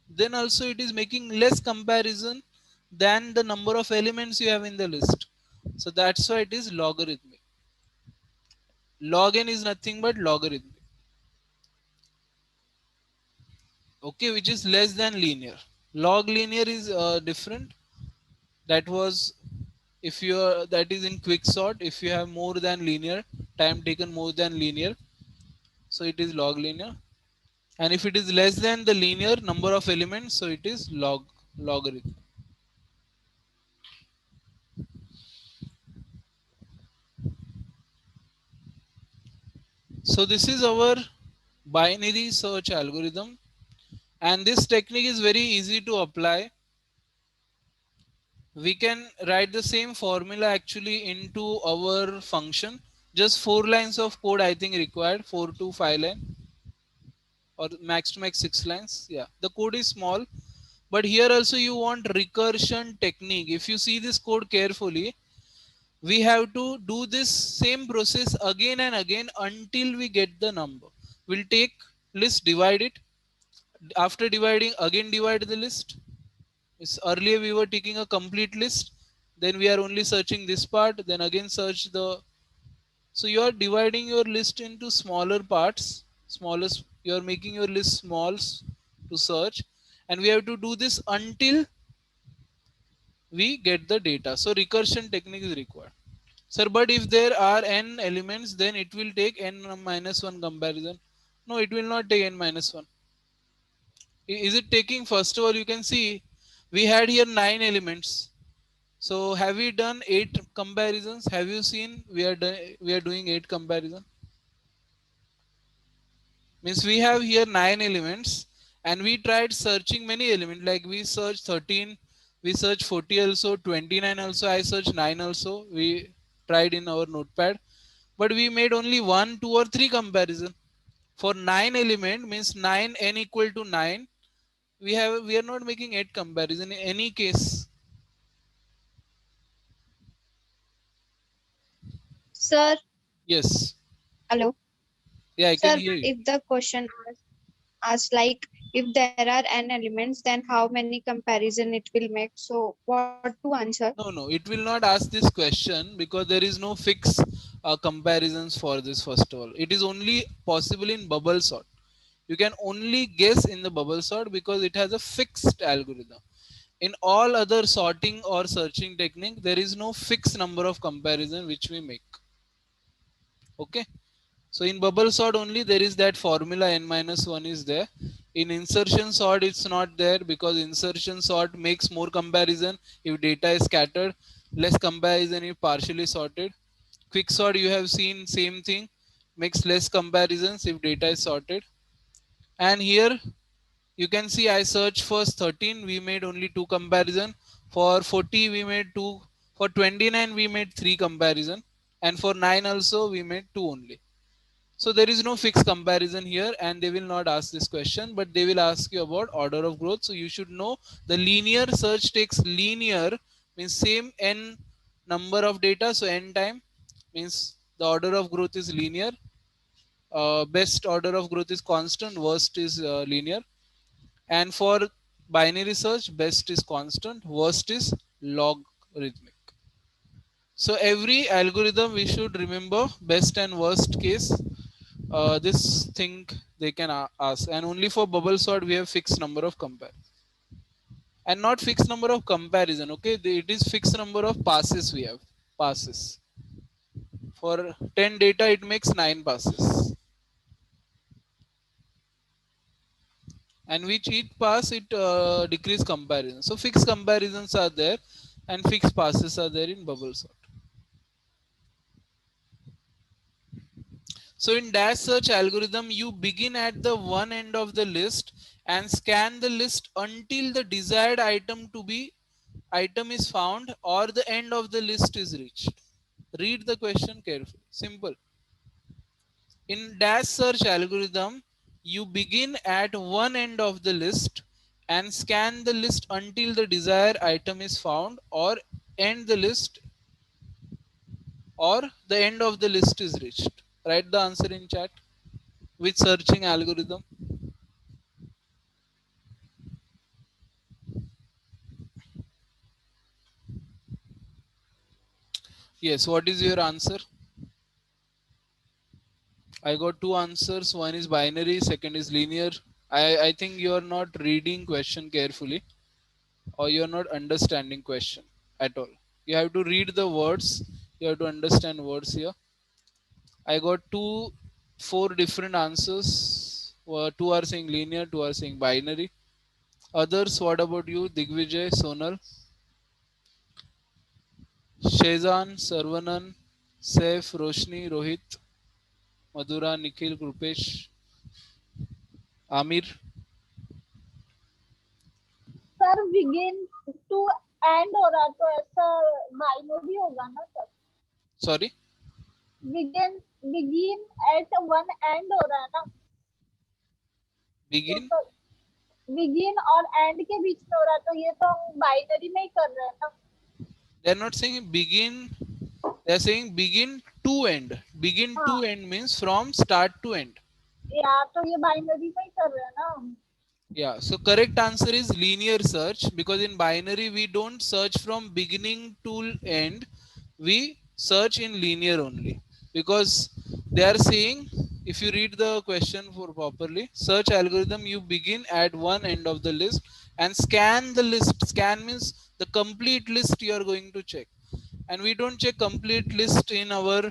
then also it is making less comparison than the number of elements you have in the list. So that's why it is logarithmic. Log n is nothing but logarithmic. Okay, which is less than linear. Log linear is different. That was if you are, that is in quicksort. If you have more than linear, time taken more than linear, so it is log linear. And if it is less than the linear number of elements, so it is logarithm. So this is our binary search algorithm, and this technique is very easy to apply. We can write the same formula actually into our function. Just 4 lines of code I think required, 4 to 5 line, or max to max 6 lines. Yeah, the code is small, but here also you want recursion technique. If you see this code carefully, we have to do this same process again and again until we get the number. We'll take list, divide it. After dividing, again divide the list. Earlier we were taking a complete list, then we are only searching this part, then again search the. So you are dividing your list into smaller parts, smallest. You are making your list small to search, and we have to do this until we get the data. So recursion technique is required. Sir, but if there are n elements, then it will take n minus 1 comparison. No, it will not take n minus 1. Is it taking, first of all, you can see we had here 9 elements. So have we done 8 comparisons? Have you seen we are doing 8 comparison? Means we have here 9 elements and we tried searching many elements, like we searched 13, we searched 40 also, 29 also, I searched 9 also. We tried in our notepad, but we made only 1, 2 or 3 comparison. For 9 element means 9 n equal to 9, we are not making 8 comparison in any case. Sir, Yes. hello. Yeah, I can Sir, hear you. if the question asks like if there are n elements, then how many comparison it will make? So what to answer? No, it will not ask this question because there is no fixed comparisons for this. First of all, it is only possible in bubble sort. You can only guess in the bubble sort because it has a fixed algorithm. In all other sorting or searching technique, there is no fixed number of comparison which we make. Okay. So in bubble sort only there is that formula n minus 1 is there. In insertion sort it's not there because insertion sort makes more comparison if data is scattered, less comparison if partially sorted. Quick sort you have seen same thing, makes less comparisons if data is sorted. And here you can see I searched first 13, we made only 2 comparison. For 40 we made 2. For 29 we made 3 comparison. And for 9 also we made 2 only. So there is no fixed comparison here and they will not ask this question, but they will ask you about order of growth. So you should know the linear search takes linear means same n number of data. So n time means the order of growth is linear. Best order of growth is constant, worst is linear. And for binary search, best is constant, worst is logarithmic. So every algorithm we should remember best and worst case. This thing they can ask, and only for bubble sort we have fixed number of comparison and not fixed number of comparison. Okay, it is fixed number of passes we have. Passes for 10 data it makes 9 passes, and which each pass it decrease comparison. So fixed comparisons are there and fixed passes are there in bubble sort. So in dash search algorithm, you begin at the one end of the list and scan the list until the desired item is found or the end of the list is reached. Read the question carefully. Simple. In dash search algorithm, you begin at one end of the list and scan the list until the desired item is found or end the list or the end of the list is reached. Write the answer in chat. Which searching algorithm? Yes, what is your answer? I got two answers. One is binary, second is linear. I think you are not reading question carefully, or you are not understanding question at all. You have to read the words. You have to understand words here. I got four different answers. Two are saying linear, two are saying binary. Others, what about you? Digvijay, Sonal, Shezan, Sarvanan, Saif, Roshni, Rohit, Madhura, Nikhil, Rupesh, Amir. Sir begin to end हो रहा तो ऐसा binary होगा ना sir. Sorry, begin at one end हो रहा है ना. begin. तो begin और end के बीच में हो रहा है तो ये तो हम बाइनरी में ही कर रहे हैं ना. They are not saying begin. They are saying begin to end. Begin to end means from start to end. या तो ये बाइनरी में ही कर रहे हैं ना हम. Yeah, so correct answer is linear search, because in binary we don't search from beginning to end, we search in linear only, because they are saying, if you read the question for properly, search algorithm, you begin at one end of the list and scan the list. Scan means the complete list you are going to check, and we don't check complete list in our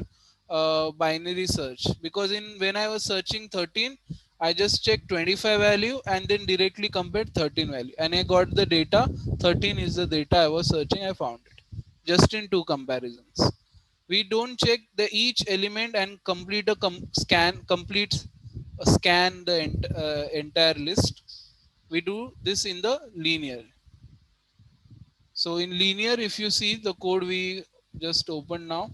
binary search, because in when I was searching 13, I just checked 25 value and then directly compared 13 value, and I got the data. 13 is the data I was searching. I found it just in two comparisons. We don't check the each element and complete a scan the entire list. We do this in the linear. So in linear, if you see the code we just opened now,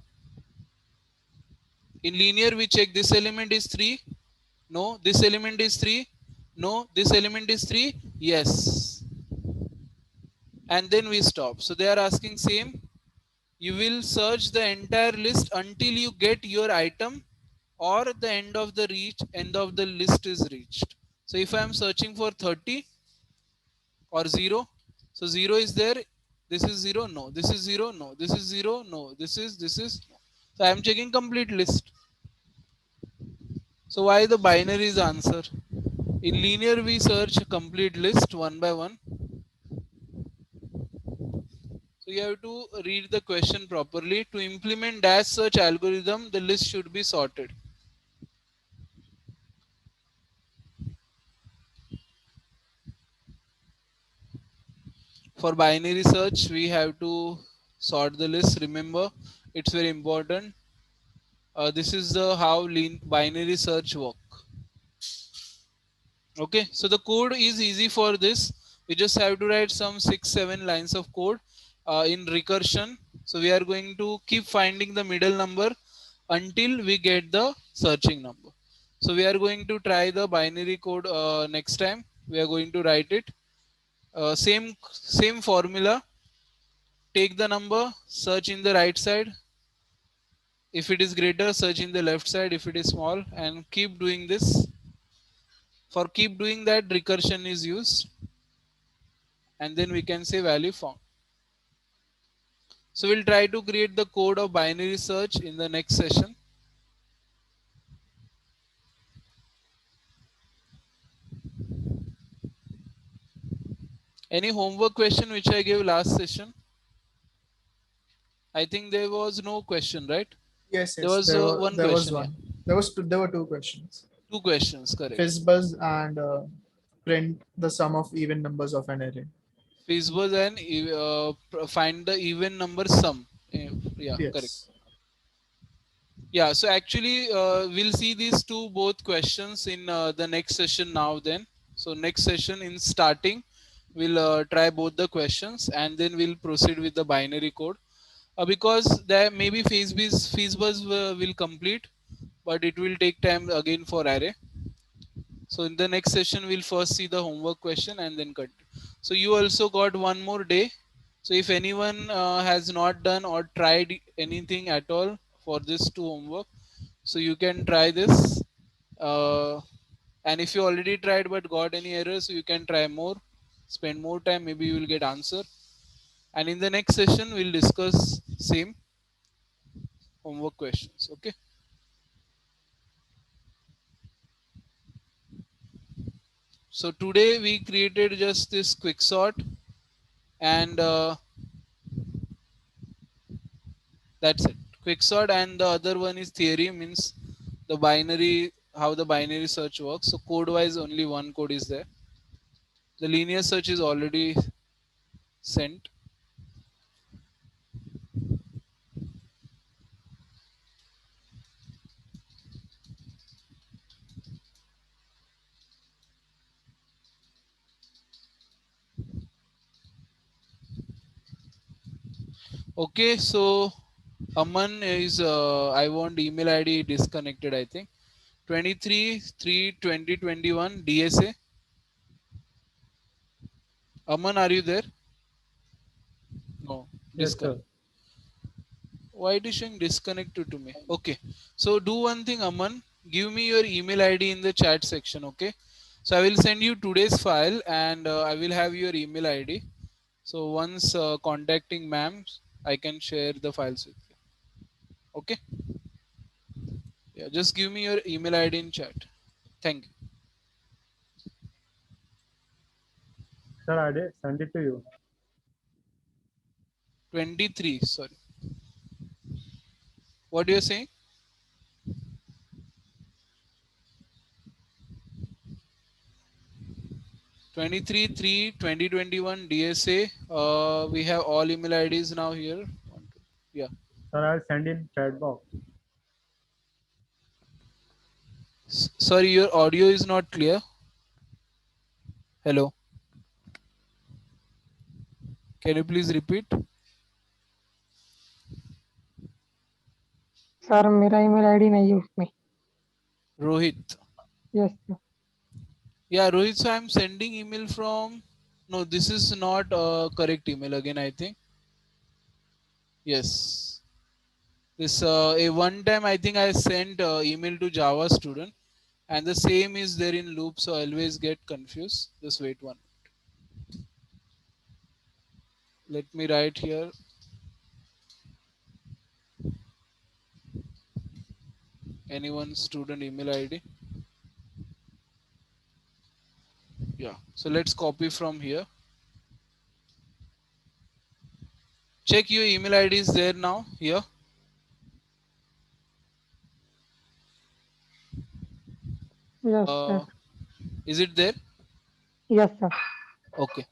in linear we check this element is 3, no, this element is 3, no, this element is 3, yes, and then we stop. So they are asking same, you will search the entire list until you get your item, or the end of the list is reached. So if I am searching for 30 or 0, so 0 is there, this is 0, no, this is 0, no, this is 0, no, this is no. So I am checking complete list. So why the binary is answer? In linear we search a complete list one by one. So you have to read the question properly. To implement dash search algorithm, the list should be sorted. For binary search, we have to sort the list. Remember, it's very important. This is the how binary search work. Okay, so the code is easy for this. We just have to write some 6-7 lines of code in recursion. So we are going to keep finding the middle number until we get the searching number. So we are going to try the binary code next time. We are going to write it. Same formula. Take the number, search in the right side. If it is greater, search in the left side. If it is small, and keep doing this. For keep doing that, recursion is used, and then we can say value found. So we'll try to create the code of binary search in the next session. Any homework question which I gave last session? I think there was no question, right? Yes, There was one there was question. one. There was two, there were two questions. Two questions, correct. Fizzbuzz and print the sum of even numbers of an array. Fizzbuzz and find the even number sum. Yeah, Yes. correct. Yeah, so actually we'll see these two both questions in the next session now then. So next session in starting, we'll try both the questions, and then we'll proceed with the binary code. Because there maybe Fizzbuzz will complete, but it will take time again for array. So in the next session, we'll first see the homework question and then cut. So you also got one more day. So if anyone has not done or tried anything at all for this two homework, So you can try this. And if you already tried but got any errors, you can try more, spend more time, maybe you will get answer. And in the next session we'll discuss same homework questions. Okay. So today we created just this quick sort, and that's it. Quick sort, and the other one is theory, means the binary, how the binary search works. So code wise only one code is there. The linear search is already sent. Okay, so Aman is I want email ID disconnected, I think. 23/3/2021 DSA. Aman, are you there? No. Yes, sir. Why it is showing disconnected to me? Okay. So do one thing, Aman. Give me your email ID in the chat section. Okay. So I will send you today's file, and I will have your email ID. So once contacting ma'am, I can share the files with you. Okay. Yeah. Just give me your email ID in chat. Thank you. Sir, I did send it to you. 23. Sorry. What you are saying? Twenty-three 3/2021 DSA. We have all email IDs now here. Yeah. Sir, I'll send in chat box. Sorry, your audio is not clear. Hello. Can you please repeat? Sir मेरा email ID नहीं है उसमें. Rohit. Yes sir. Yeah, Rohit. So I'm sending email from. No, this is not a correct email again, I think. Yes. This a one time I think I sent email to Java student, and the same is there in loop, so I always get confused. Just wait one. Let me write here. Anyone student email ID. Yeah. So let's copy from here. Check your email ID is there now here. Yes Uh, sir. is it there? Yes sir. Okay.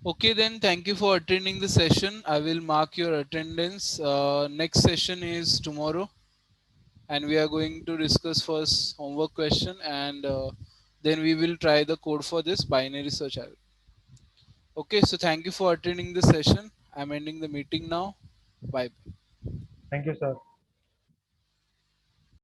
Okay, then thank you for attending the session. I will mark your attendance. Next session is tomorrow, and we are going to discuss first homework question, and then we will try the code for this binary search. Okay, so thank you for attending the session. I'm ending the meeting now. Bye. Thank you, sir.